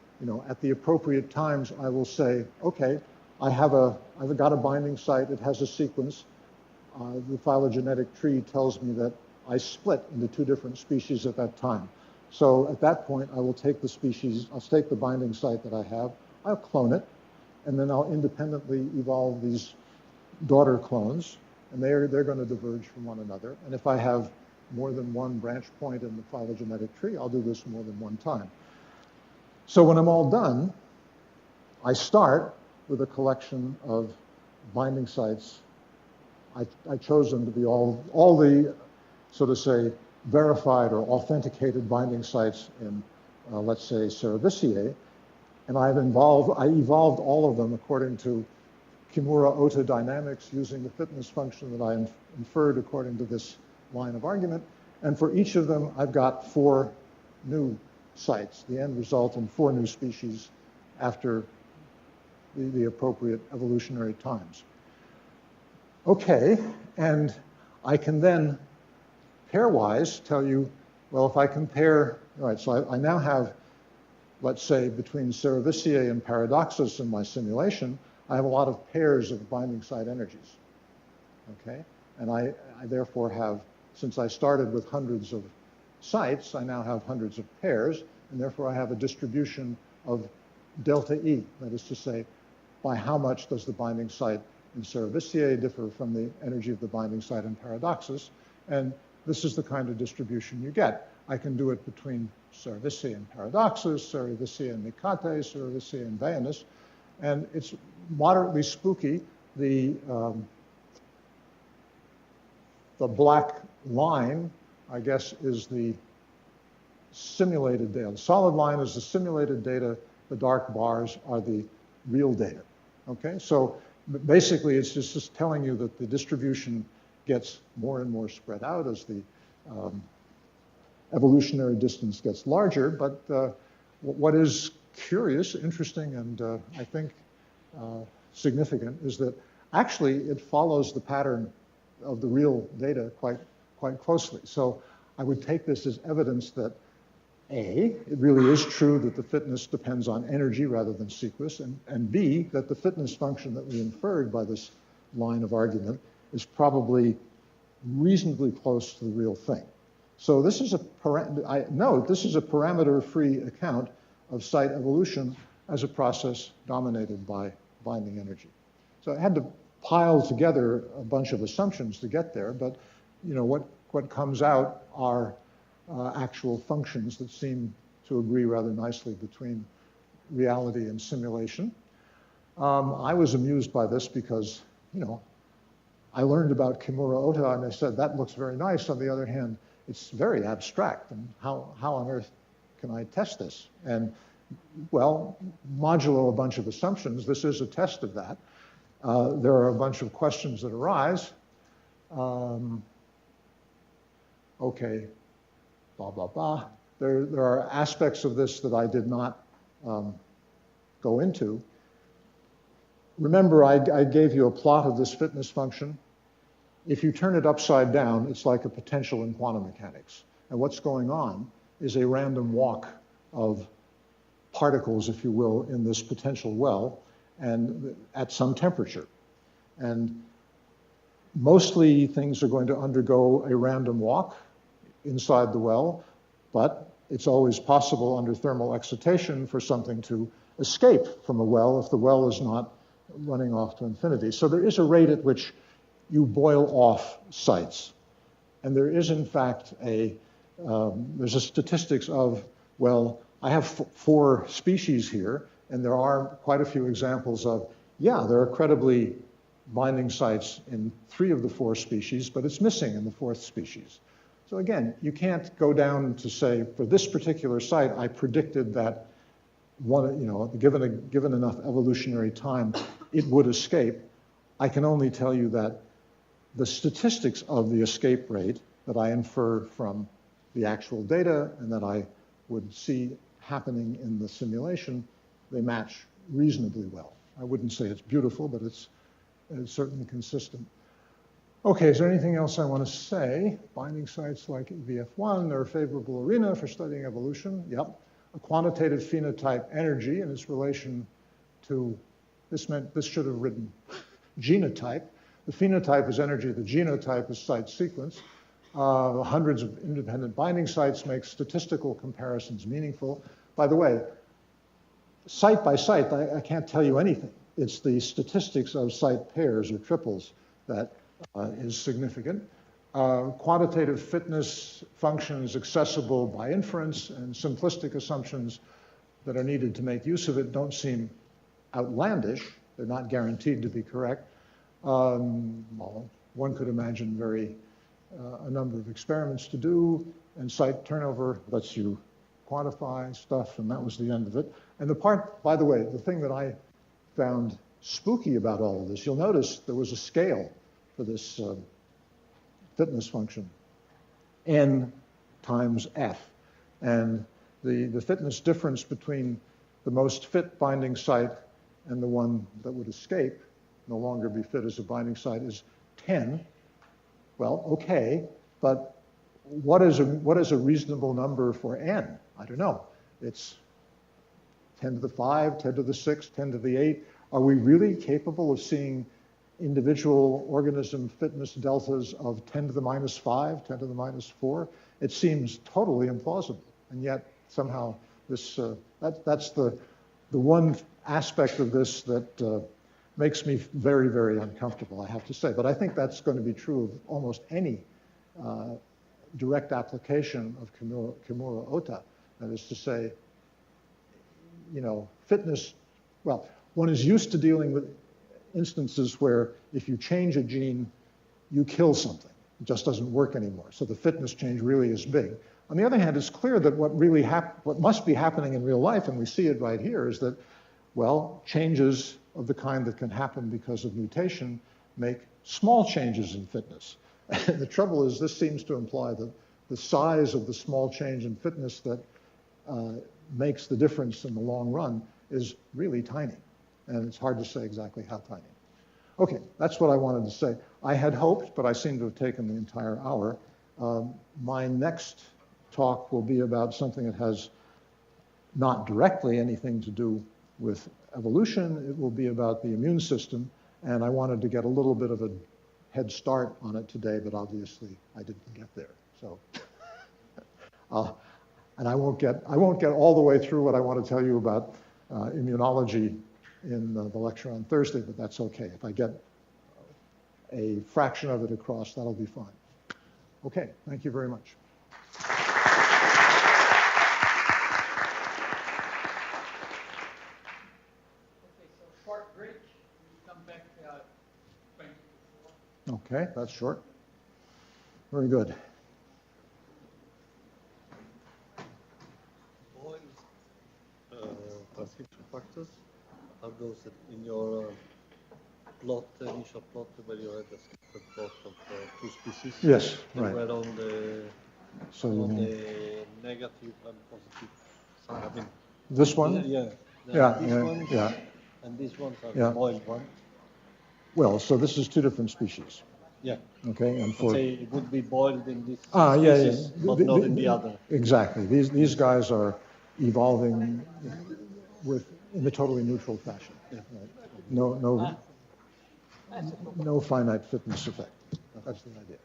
at the appropriate times, I will say, okay, I've got a binding site, it has a sequence. The phylogenetic tree tells me that I split into 2 different species at that time. So at that point, I will take the species, I'll take the binding site that I have, I'll clone it, and then I'll independently evolve these daughter clones, and they're going to diverge from one another. And if I have more than one branch point in the phylogenetic tree, I'll do this more than one time. So when I'm all done, I start with a collection of binding sites. I chose them to be all the, so to say, verified or authenticated binding sites in, let's say, Cerevisiae, and I evolved all of them according to Kimura-Ota dynamics using the fitness function that I inferred according to this line of argument. And for each of them, I've got 4 new sites, the end result in 4 new species after the appropriate evolutionary times. Okay, and I can then pairwise tell you, well, if I compare, all right, so I now have, let's say, between Cerevisiae and Paradoxus in my simulation, I have a lot of pairs of binding site energies, okay? And I therefore have, since I started with hundreds of sites, I now have hundreds of pairs, and therefore I have a distribution of delta E. That is to say, by how much does the binding site in Cerevisiae differ from the energy of the binding site in Paradoxus? And this is the kind of distribution you get. I can do it between Servician paradoxus, Servician Nicates, Servician Vayanus, and it's moderately spooky. The black line, I guess, is the simulated data. The solid line is the simulated data. The dark bars are the real data. Okay, so basically it's just telling you that the distribution gets more and more spread out as the evolutionary distance gets larger. But what is curious, interesting, and I think significant is that actually it follows the pattern of the real data quite closely. So I would take this as evidence that A, it really is true that the fitness depends on energy rather than sequence, and B, that the fitness function that we inferred by this line of argument is probably reasonably close to the real thing. So this is this is a parameter-free account of site evolution as a process dominated by binding energy. So I had to pile together a bunch of assumptions to get there, but you know what comes out are actual functions that seem to agree rather nicely between reality and simulation. I was amused by this because, you know, I learned about Kimura Ota and I said, that looks very nice. On the other hand, it's very abstract. And how on earth can I test this? And well, modulo a bunch of assumptions, this is a test of that. There are a bunch of questions that arise. Okay. Blah, blah, blah. There are aspects of this that I did not go into. Remember, I gave you a plot of this fitness function. If you turn it upside down, it's like a potential in quantum mechanics. And what's going on is a random walk of particles, if you will, in this potential well, and at some temperature. And mostly things are going to undergo a random walk inside the well, but it's always possible under thermal excitation for something to escape from a well if the well is not running off to infinity. So there is a rate at which you boil off sites. And there is, in fact, there's a statistics of, well, I have 4 species here, and there are quite a few examples of, yeah, there are credibly binding sites in 3 of the 4 species, but it's missing in the 4th species. So again, you can't go down to say, for this particular site, I predicted that given enough evolutionary time, it would escape. I can only tell you that the statistics of the escape rate that I infer from the actual data and that I would see happening in the simulation, they match reasonably well. I wouldn't say it's beautiful, but it's certainly consistent. Okay, is there anything else I want to say? Binding sites like VF1 are a favorable arena for studying evolution. Yep. A quantitative phenotype energy and its relation to, this should have written genotype. The phenotype is energy, the genotype is site sequence. Hundreds of independent binding sites make statistical comparisons meaningful. By the way, site by site, I can't tell you anything. It's the statistics of site pairs or triples that is significant. Quantitative fitness functions accessible by inference, and simplistic assumptions that are needed to make use of it don't seem outlandish. They're not guaranteed to be correct. Well, one could imagine a number of experiments to do, and site turnover lets you quantify stuff, and that was the end of it. And the part, by the way, the thing that I found spooky about all of this, you'll notice there was a scale for this fitness function, n times f. And the fitness difference between the most fit binding site and the one that would escape, no longer be fit as a binding site, is 10. Well, okay, but what is a reasonable number for n? I don't know. It's 10 to the 5, 10 to the 6, 10 to the 8. Are we really capable of seeing individual organism fitness deltas of 10 to the minus 5, 10 to the minus 4? It seems totally implausible. And yet somehow this, that's the one aspect of this that makes me very, very uncomfortable, I have to say. But I think that's going to be true of almost any direct application of Kimura Ota. That is to say, fitness, well, one is used to dealing with instances where if you change a gene, you kill something. It just doesn't work anymore. So the fitness change really is big. On the other hand, it's clear that what must be happening in real life, and we see it right here, is that, well, changes of the kind that can happen because of mutation make small changes in fitness. And the trouble is, this seems to imply that the size of the small change in fitness that makes the difference in the long run is really tiny. And it's hard to say exactly how tiny. Okay, that's what I wanted to say. I had hoped, but I seem to have taken the entire hour. My next talk will be about something that has not directly anything to do with evolution. It will be about the immune system. And I wanted to get a little bit of a head start on it today, but obviously I didn't get there. So, and I won't get all the way through what I want to tell you about immunology in the lecture on Thursday, but that's okay. If I get a fraction of it across, that'll be fine. Okay, thank you very much. Okay, that's short. Very good. Boiled transcription factors, how goes it in your plot, initial plot, where you had the scattered plot of two species? Yes, they right. were on the, So on the negative and positive side. I mean, this one? Yeah. Yeah, ones, yeah. And these ones are Yeah. the boiled one. Well, so this is two different species. Yeah. Okay, and for say it would be boiled in this yeah, species, but not in the other. Exactly. These guys are evolving in a totally neutral fashion. Yeah. Right? No finite fitness effect. That's the idea.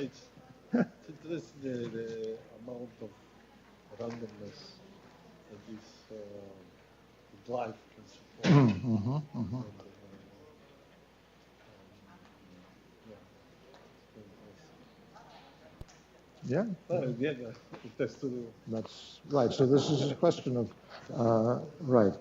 It's interesting the amount of randomness that this life can support. Yeah. Yeah, it has to do. That's right. So this is a question of, right.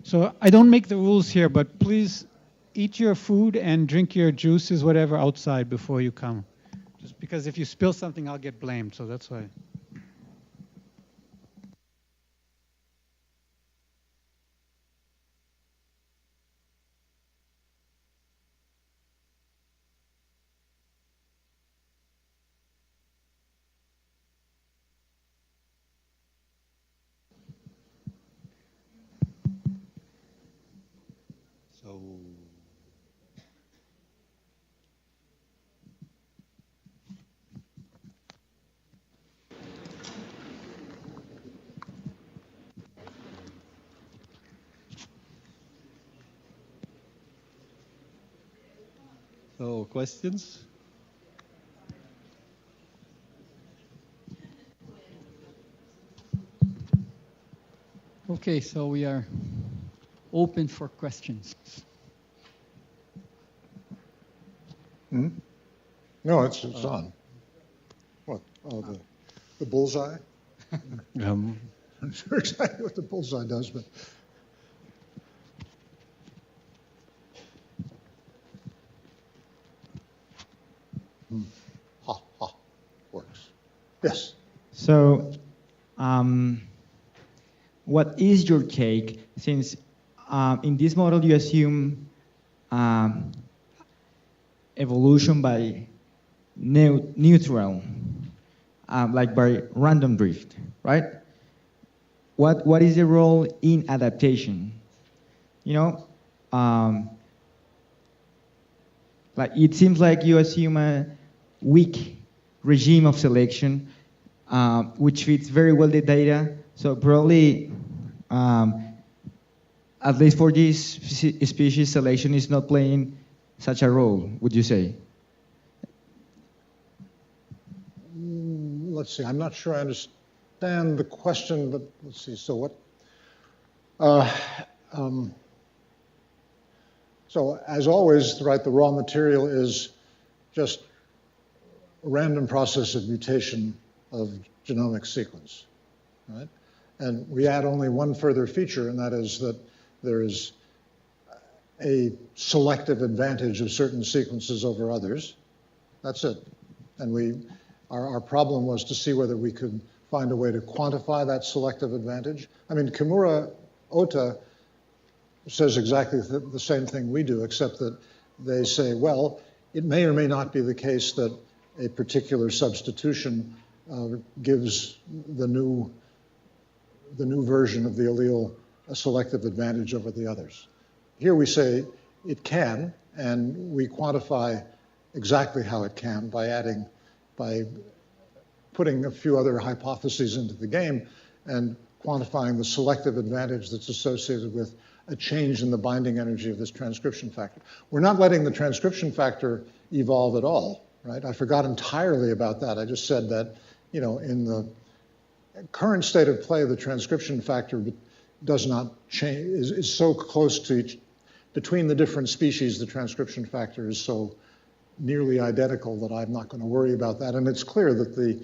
So I don't make the rules here, but please eat your food and drink your juices, whatever, outside before you come. Just because if you spill something, I'll get blamed, so that's why. So, questions? Okay, so we are open for questions. Hmm? No, it's on. What? Oh, the bullseye? I'm not sure exactly what the bullseye does, but. Ha, ha, works. Yes. So, what is your take, since in this model you assume evolution by neutral, like by random drift, right? What is the role in adaptation? You know, like it seems like you assume a weak regime of selection, which fits very well the data. So probably, at least for this species, selection is not playing such a role, would you say? Let's see, I'm not sure I understand the question, but let's see, so what? So as always, right, the raw material is just a random process of mutation of genomic sequence, right? And we add only one further feature, and that is that there is a selective advantage of certain sequences over others. That's it. And our problem was to see whether we could find a way to quantify that selective advantage. I mean, Kimura Ota says exactly the same thing we do, except that they say, well, it may or may not be the case that a particular substitution gives the new version of the allele a selective advantage over the others. Here we say it can, and we quantify exactly how it can by putting a few other hypotheses into the game and quantifying the selective advantage that's associated with a change in the binding energy of this transcription factor. We're not letting the transcription factor evolve at all, right? I forgot entirely about that. I just said that, you know, in the current state of play, the transcription factor does not change, is so close to each, between the different species, the transcription factor is so nearly identical that I'm not going to worry about that. And it's clear that the,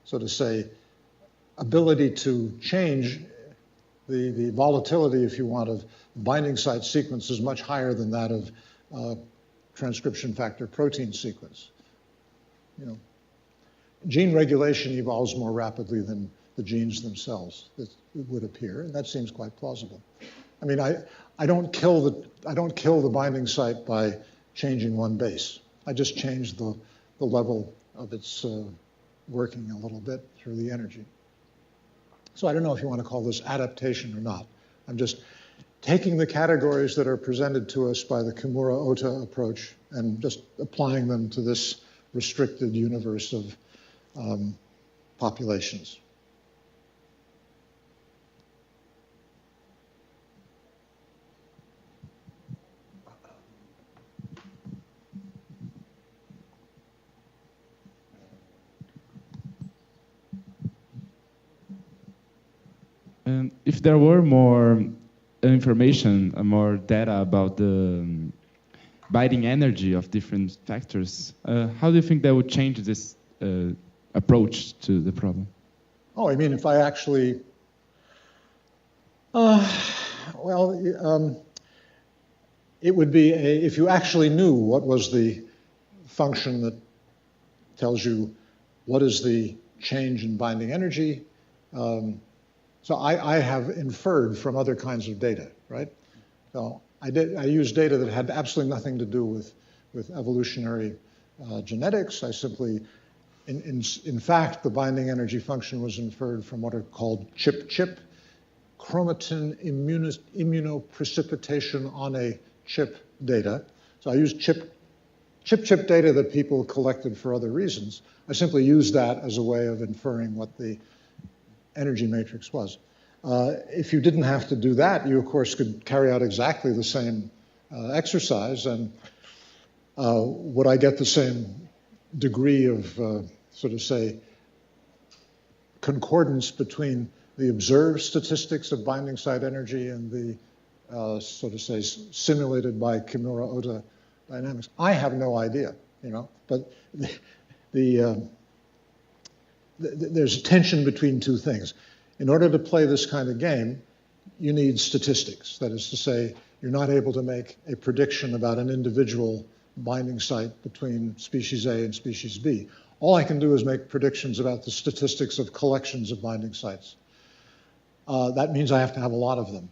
so to say, ability to change the volatility, if you want, of binding site sequence is much higher than that of transcription factor protein sequence. You know, gene regulation evolves more rapidly than the genes themselves, it would appear, and that seems quite plausible. I mean, I don't kill the binding site by changing one base. I just change the level of its working a little bit through the energy. So I don't know if you want to call this adaptation or not. I'm just taking the categories that are presented to us by the Kimura-Ota approach and just applying them to this restricted universe of populations. If there were more information, more data about the binding energy of different factors, how do you think that would change this approach to the problem? Oh, I mean, if I actually, Well, it would be if you actually knew what was the function that tells you what is the change in binding energy. So I have inferred from other kinds of data, right? So I used data that had absolutely nothing to do with evolutionary genetics. I simply, in fact, the binding energy function was inferred from what are called chip-chip, chromatin immunoprecipitation on a chip data. So I used chip data that people collected for other reasons. I simply used that as a way of inferring what the energy matrix was. If you didn't have to do that, you of course could carry out exactly the same exercise, and would I get the same degree of sort of say concordance between the observed statistics of binding site energy and the sort of say simulated by Kimura-Ota dynamics? I have no idea, you know, but there's a tension between two things. In order to play this kind of game, you need statistics. That is to say, you're not able to make a prediction about an individual binding site between species A and species B. All I can do is make predictions about the statistics of collections of binding sites. That means I have to have a lot of them.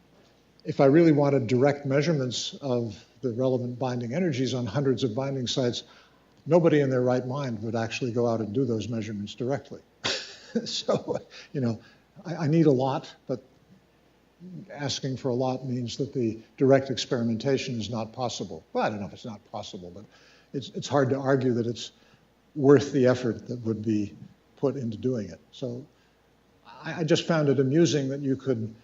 If I really wanted direct measurements of the relevant binding energies on hundreds of binding sites, nobody in their right mind would actually go out and do those measurements directly. So, you know, I need a lot, but asking for a lot means that the direct experimentation is not possible. Well, I don't know if it's not possible, but it's hard to argue that it's worth the effort that would be put into doing it. So I just found it amusing that you could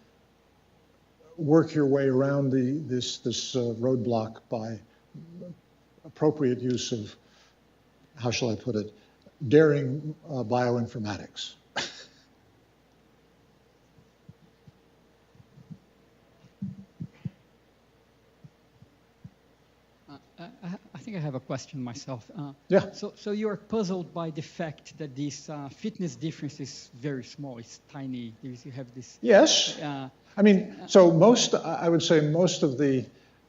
work your way around this roadblock by appropriate use of, how shall I put it, daring bioinformatics. I think I have a question myself. Yeah. So you're puzzled by the fact that this fitness difference is very small. It's tiny. You have this. Yes. I mean, so I would say most of the,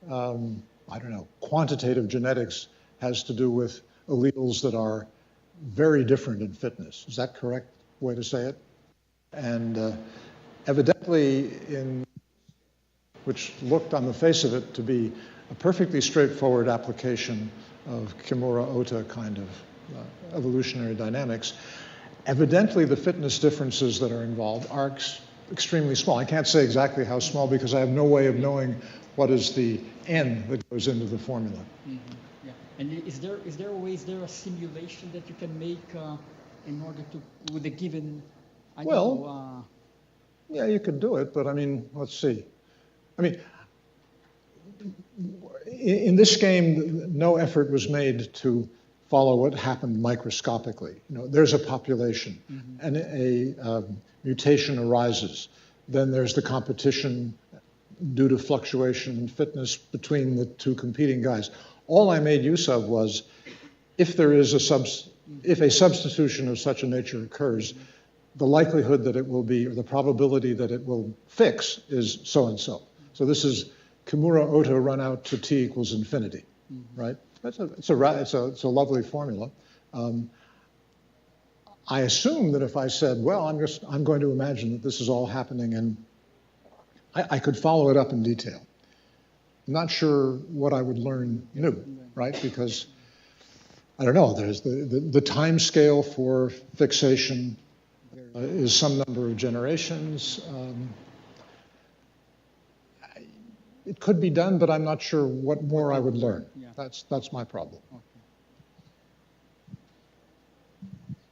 I don't know, quantitative genetics has to do with alleles that are very different in fitness. Is that correct way to say it? And evidently, which looked on the face of it to be a perfectly straightforward application of Kimura-Ota kind of evolutionary dynamics, evidently the fitness differences that are involved are extremely small. I can't say exactly how small because I have no way of knowing what is the N that goes into the formula. Mm-hmm. Yeah. And is there a simulation that you can make in order to, with a given, yeah, you could do it, but I mean, let's see. I mean, in this game, no effort was made to follow what happened microscopically. You know, there's a population, mm-hmm. and a mutation arises. Then there's the competition due to fluctuation in fitness between the two competing guys. All I made use of was, if there is if a substitution of such a nature occurs, the likelihood that it will be, or the probability that it will fix, is so and so. So this is Kimura-Ota run out to t equals infinity, mm-hmm. right? It's a lovely formula. I assume that if I said, well, I'm going to imagine that this is all happening, and I could follow it up in detail. I'm not sure what I would learn new, right? Because I don't know. There's the time scale for fixation is some number of generations. It could be done, but I'm not sure what more I would learn. Yeah. That's my problem. Okay.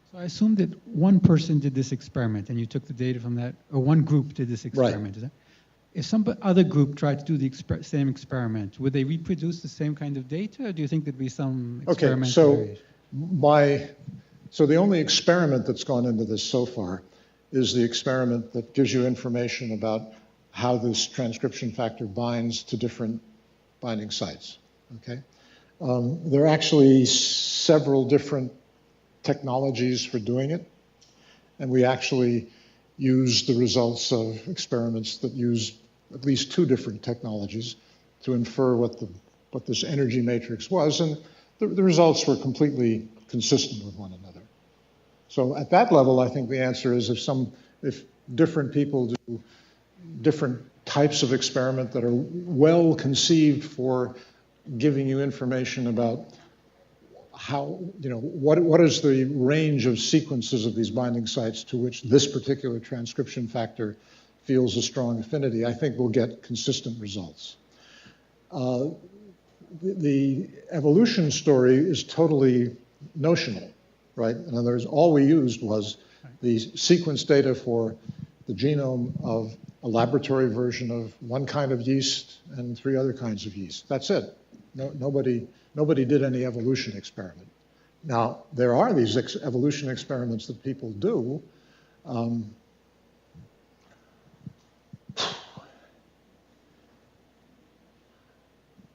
So I assume that one person did this experiment, and you took the data from that, or one group did this experiment. Right. Is that? If some other group tried to do the same experiment, would they reproduce the same kind of data, or do you think there'd be some experimental variation? So the only experiment that's gone into this so far is the experiment that gives you information about how this transcription factor binds to different binding sites, okay? There are actually several different technologies for doing it, and we actually use the results of experiments that use at least 2 different technologies to infer what this energy matrix was, and the results were completely consistent with one another. So at that level, I think the answer is if different people do different types of experiment that are well conceived for giving you information about how, what is the range of sequences of these binding sites to which this particular transcription factor feels a strong affinity, I think we'll get consistent results. The evolution story is totally notional, right? In other words, all we used was the sequence data for the genome of a laboratory version of one kind of yeast and 3 other kinds of yeast. That's it. Nobody did any evolution experiment. Now, there are these evolution experiments that people do.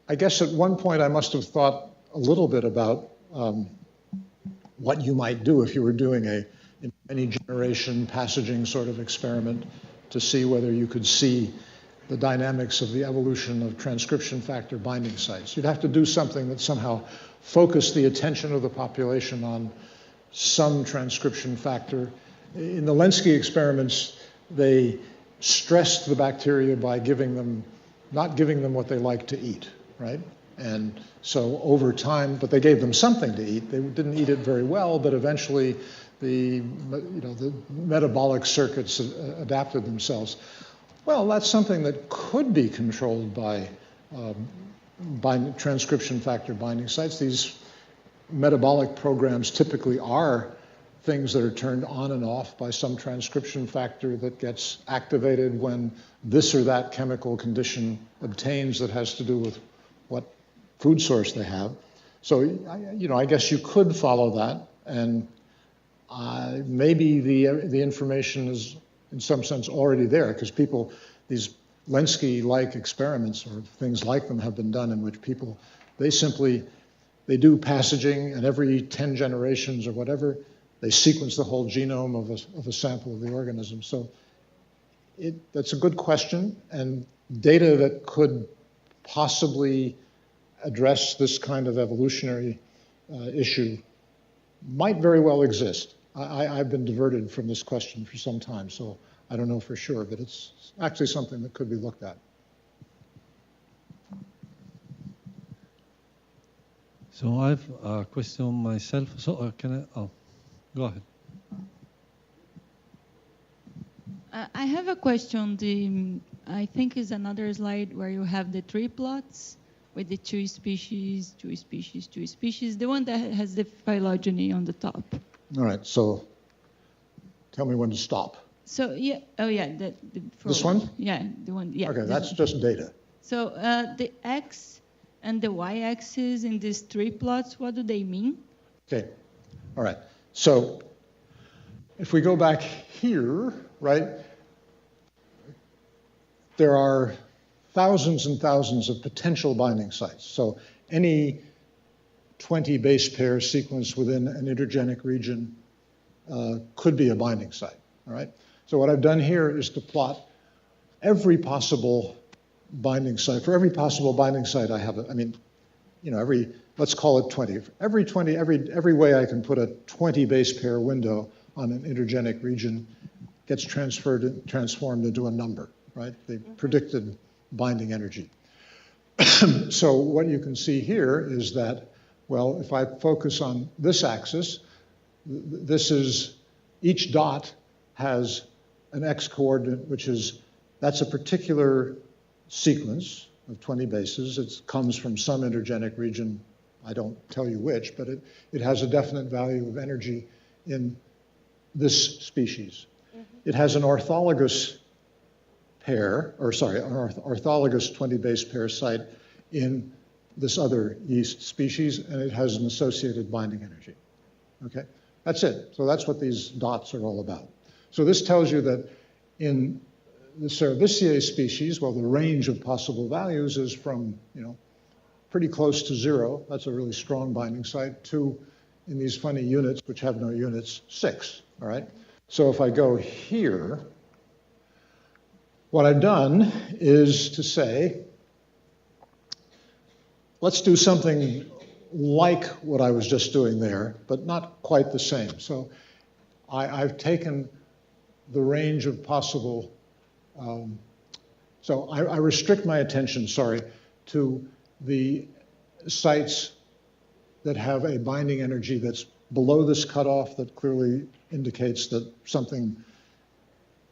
I guess at one point I must have thought a little bit about what you might do if you were doing a many generation passaging sort of experiment to see whether you could see the dynamics of the evolution of transcription factor binding sites. You'd have to do something that somehow focused the attention of the population on some transcription factor. In the Lenski experiments, they stressed the bacteria by not giving them what they like to eat, right? And so over time, but they gave them something to eat. They didn't eat it very well, but eventually the metabolic circuits adapted themselves. Well, that's something that could be controlled by transcription factor binding sites. These metabolic programs typically are things that are turned on and off by some transcription factor that gets activated when this or that chemical condition obtains that has to do with what food source they have. So, I guess you could follow that, and maybe the information is in some sense already there, because these Lenski-like experiments or things like them have been done in which people, they do passaging, and every 10 generations or whatever, they sequence the whole genome of a sample of the organism. So that's a good question, and data that could possibly address this kind of evolutionary issue might very well exist. I've been diverted from this question for some time, so I don't know for sure, but it's actually something that could be looked at. So I have a question myself. So go ahead. I have a question. I think is another slide where you have the 3 plots with the 2 species, 2 species, 2 species, the one that has the phylogeny on the top. All right, so tell me when to stop. So, yeah, this one? Yeah, the one, yeah. Okay, that's just data. So the X and the Y-axis in these 3 plots, what do they mean? Okay, all right. So if we go back here, right, there are thousands and thousands of potential binding sites. So any 20 base pair sequence within an intergenic region could be a binding site, all right? So what I've done here is to plot every possible binding site. For every possible binding site I have, let's call it 20. Every way I can put a 20 base pair window on an intergenic region gets transformed into a number, right? The predicted binding energy. So what you can see here is that, well, if I focus on this axis, each dot has an X coordinate, that's a particular sequence of 20 bases. It comes from some intergenic region. I don't tell you which, but it has a definite value of energy in this species. Mm-hmm. It has an orthologous orthologous 20 base pair site in this other yeast species, and it has an associated binding energy. Okay, that's it. So that's what these dots are all about. So this tells you that in the Cerevisiae species, well, the range of possible values is from, pretty close to 0. That's a really strong binding site. 2 in these funny units, which have no units, 6. All right. So if I go here, what I've done is to say, let's do something like what I was just doing there, but not quite the same. So I've taken the range of possible, so I restrict my attention, to the sites that have a binding energy that's below this cutoff that clearly indicates that something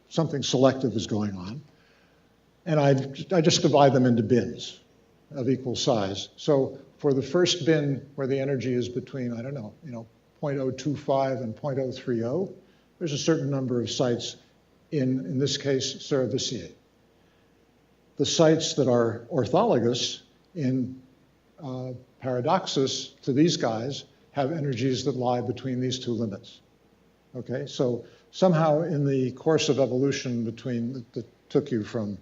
selective is going on. And I just divide them into bins of equal size. So for the first bin where the energy is between, I don't know, 0.025 and 0.030, there's a certain number of sites in this case, Cerevisiae. The sites that are orthologous in paradoxus to these guys have energies that lie between these two limits. Okay, so somehow in the course of evolution that took you from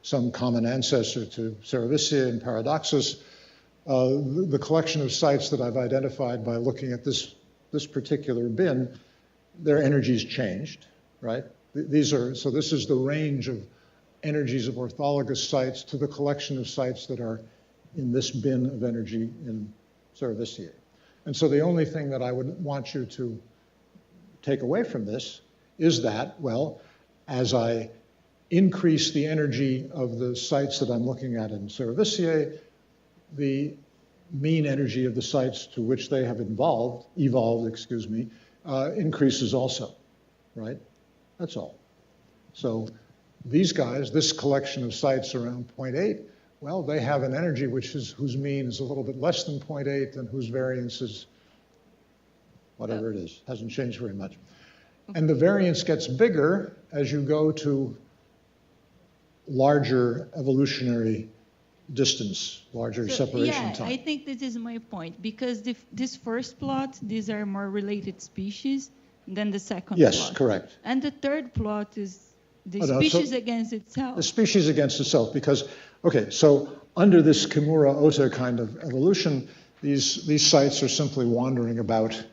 some common ancestor to Cerevisiae and paradoxus, the collection of sites that I've identified by looking at this particular bin, their energies changed, right? So this is the range of energies of orthologous sites to the collection of sites that are in this bin of energy in Cerevisiae. And so the only thing that I would want you to take away from this is that, well, as I increase the energy of the sites that I'm looking at in Cerevisiae, the mean energy of the sites to which they have evolved, increases also, right? That's all. So these guys, this collection of sites around 0.8, well, they have an energy whose mean is a little bit less than 0.8 and whose variance is whatever it is, hasn't changed very much. And the variance gets bigger as you go to larger evolutionary distance, larger separation time. I think this is my point, because this first plot, these are more related species than the second plot. Yes, correct. And the third plot is the species against itself. The species against itself, because, okay, so under this Kimura Ota kind of evolution, these sites are simply wandering about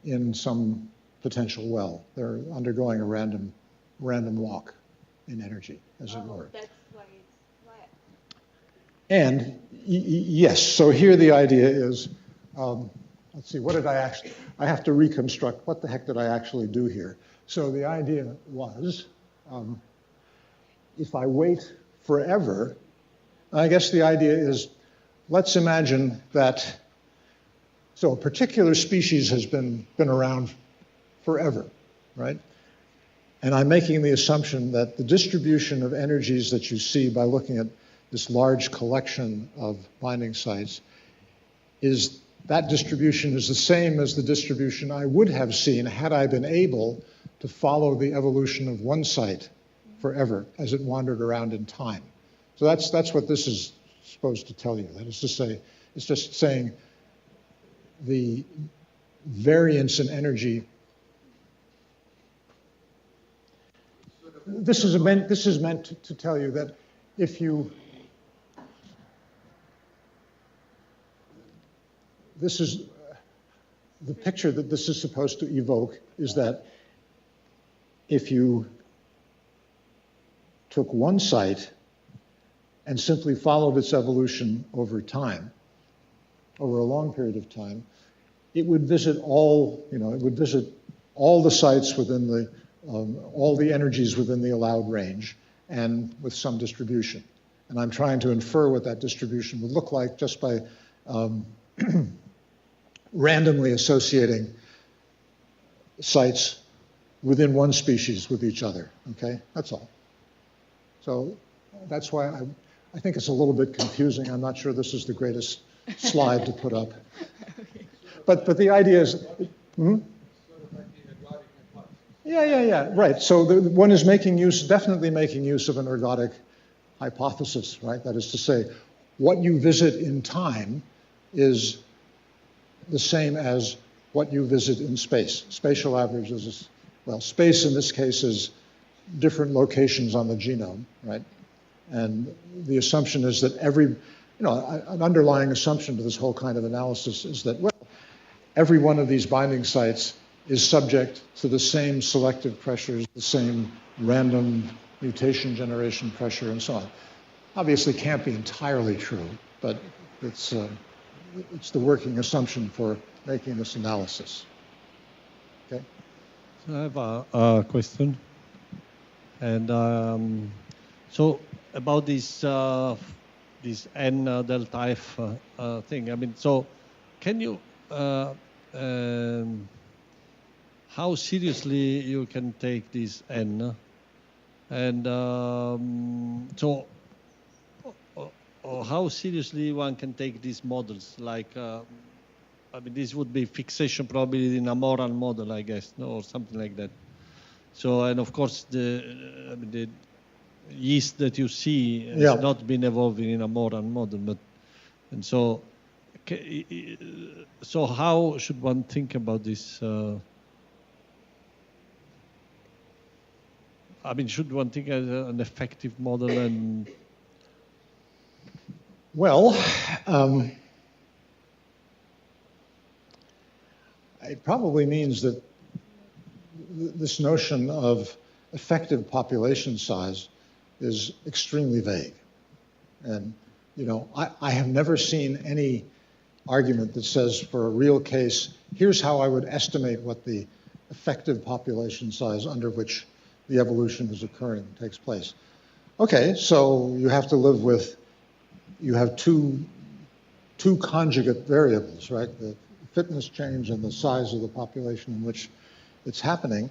in some potential well. They're undergoing a random walk in energy, as it were. That's why it's flat. And yes, so here the idea is, let's see, what did I have to reconstruct, what the heck did I actually do here? So the idea was, if I wait forever, I guess the idea is, let's imagine that, so a particular species has been around forever, right? And I'm making the assumption that the distribution of energies that you see by looking at this large collection of binding sites is that distribution is the same as the distribution I would have seen had I been able to follow the evolution of one site forever as it wandered around in time. So that's what this is supposed to tell you. That is to say, it's just saying the variance in energy. This is meant to tell you that if you, this is the picture that this is supposed to evoke is that if you took one site and simply followed its evolution over time, over a long period of time, it would visit all the sites within the, all the energies within the allowed range and with some distribution. And I'm trying to infer what that distribution would look like just by randomly associating sites within one species with each other, okay? That's all. So that's why I think it's a little bit confusing. I'm not sure this is the greatest slide to put up. But the idea is, Yeah, right. So one is definitely making use of an ergodic hypothesis, right? That is to say, what you visit in time is the same as what you visit in space. Spatial averages, well, space in this case is different locations on the genome, right? And the assumption is that an underlying assumption to this whole kind of analysis is that, well, every one of these binding sites is subject to the same selective pressures, the same random mutation generation pressure, and so on. Obviously can't be entirely true, but it's the working assumption for making this analysis. Okay? So I have a question. And so about this N delta F thing, I mean, so can you, how seriously you can take this N? And so how seriously one can take these models? Like, I mean, this would be fixation probably in a moral model, I guess, no, or something like that. So, and of course, the yeast that you see has not been evolving in a moral model, but, and so, so how should one think about this? I mean, should one think as an effective model and? Well, it probably means that this notion of effective population size is extremely vague. And, you know, I have never seen any argument that says for a real case, here's how I would estimate what the effective population size under which the evolution is occurring takes place. Okay, so you have to live with, you have two conjugate variables, right? The fitness change and the size of the population in which it's happening.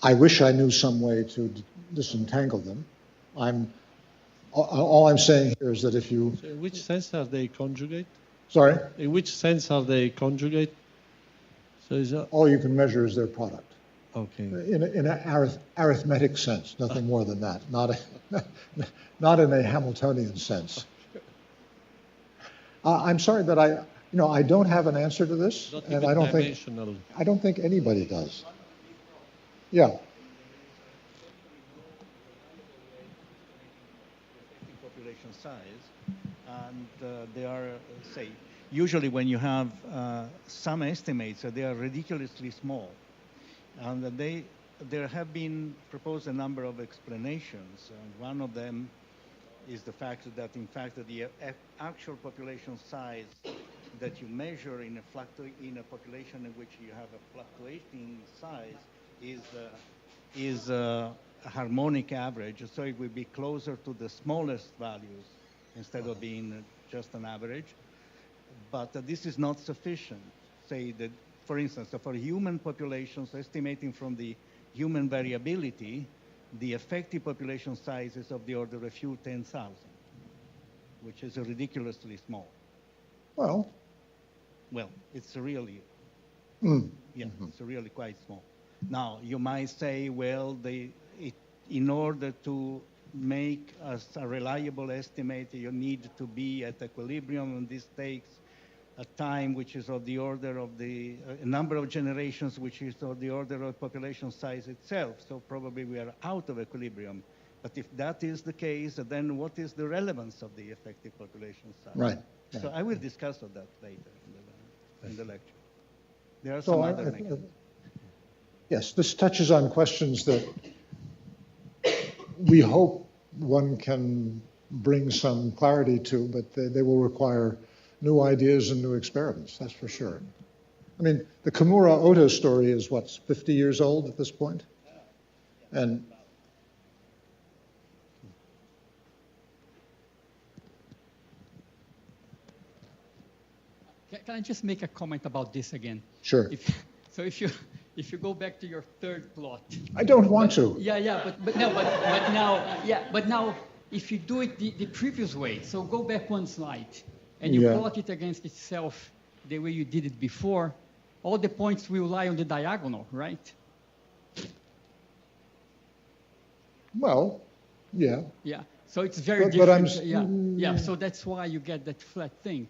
I wish I knew some way to disentangle them. All I'm saying here is that if you... So in which sense are they conjugate? Sorry? In which sense are they conjugate? So is that... All you can measure is their product. Okay. In an arithmetic sense, nothing more than that. Not in a Hamiltonian sense. I'm sorry that I don't have an answer to this, and I don't think anybody does. Yeah. Population size, and they are, say, usually when you have some estimates, they are ridiculously small, and there have been proposed a number of explanations, and one of them is the fact that, in fact, the actual population size that you measure in a population in which you have a fluctuating size is a harmonic average, so it will be closer to the smallest values instead of being just an average. But this is not sufficient. Say that, for instance, for human populations, estimating from the human variability, the effective population size is of the order of a few 10,000, which is ridiculously small. Well, it's really, it's really quite small. Now, you might say, well, in order to make a reliable estimate, you need to be at equilibrium, and this takes a time which is of the order of a number of generations, which is of the order of population size itself. So probably we are out of equilibrium. But if that is the case, then what is the relevance of the effective population size? Right. So I will discuss of that later in the lecture. There are some other mechanisms. Yes, this touches on questions that we hope one can bring some clarity to, but they will require new ideas and new experiments, that's for sure. I mean, the Kimura Ota story is, what, 50 years old at this point? And can I just make a comment about this again? Sure. If you go back to your third plot. I don't want to. Yeah, but now, if you do it the previous way, so go back one slide, and you plot it against itself the way you did it before, all the points will lie on the diagonal, right? Well, yeah. Yeah, so it's very different. Yeah, so that's why you get that flat thing.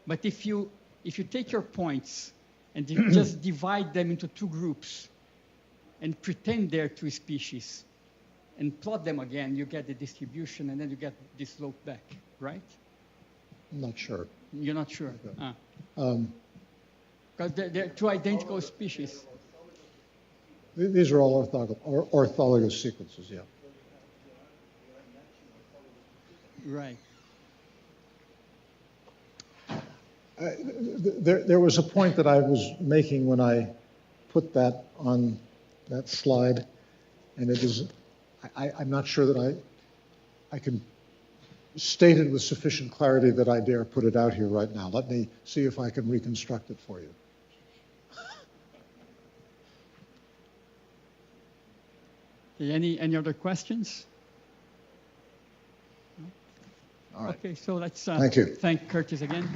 But if you take your points and just divide them into two groups and pretend they're two species and plot them again, you get the distribution, and then you get the slope back, right? I'm not sure. You're not sure? Because they're two identical species. These are all orthologous sequences, yeah. Right. There was a point that I was making when I put that on that slide, and it is, I'm not sure that I can state it with sufficient clarity that I dare put it out here right now. Let me see if I can reconstruct it for you. Okay, any other questions? All right. Okay, so let's Thank you. Thank Curtis again.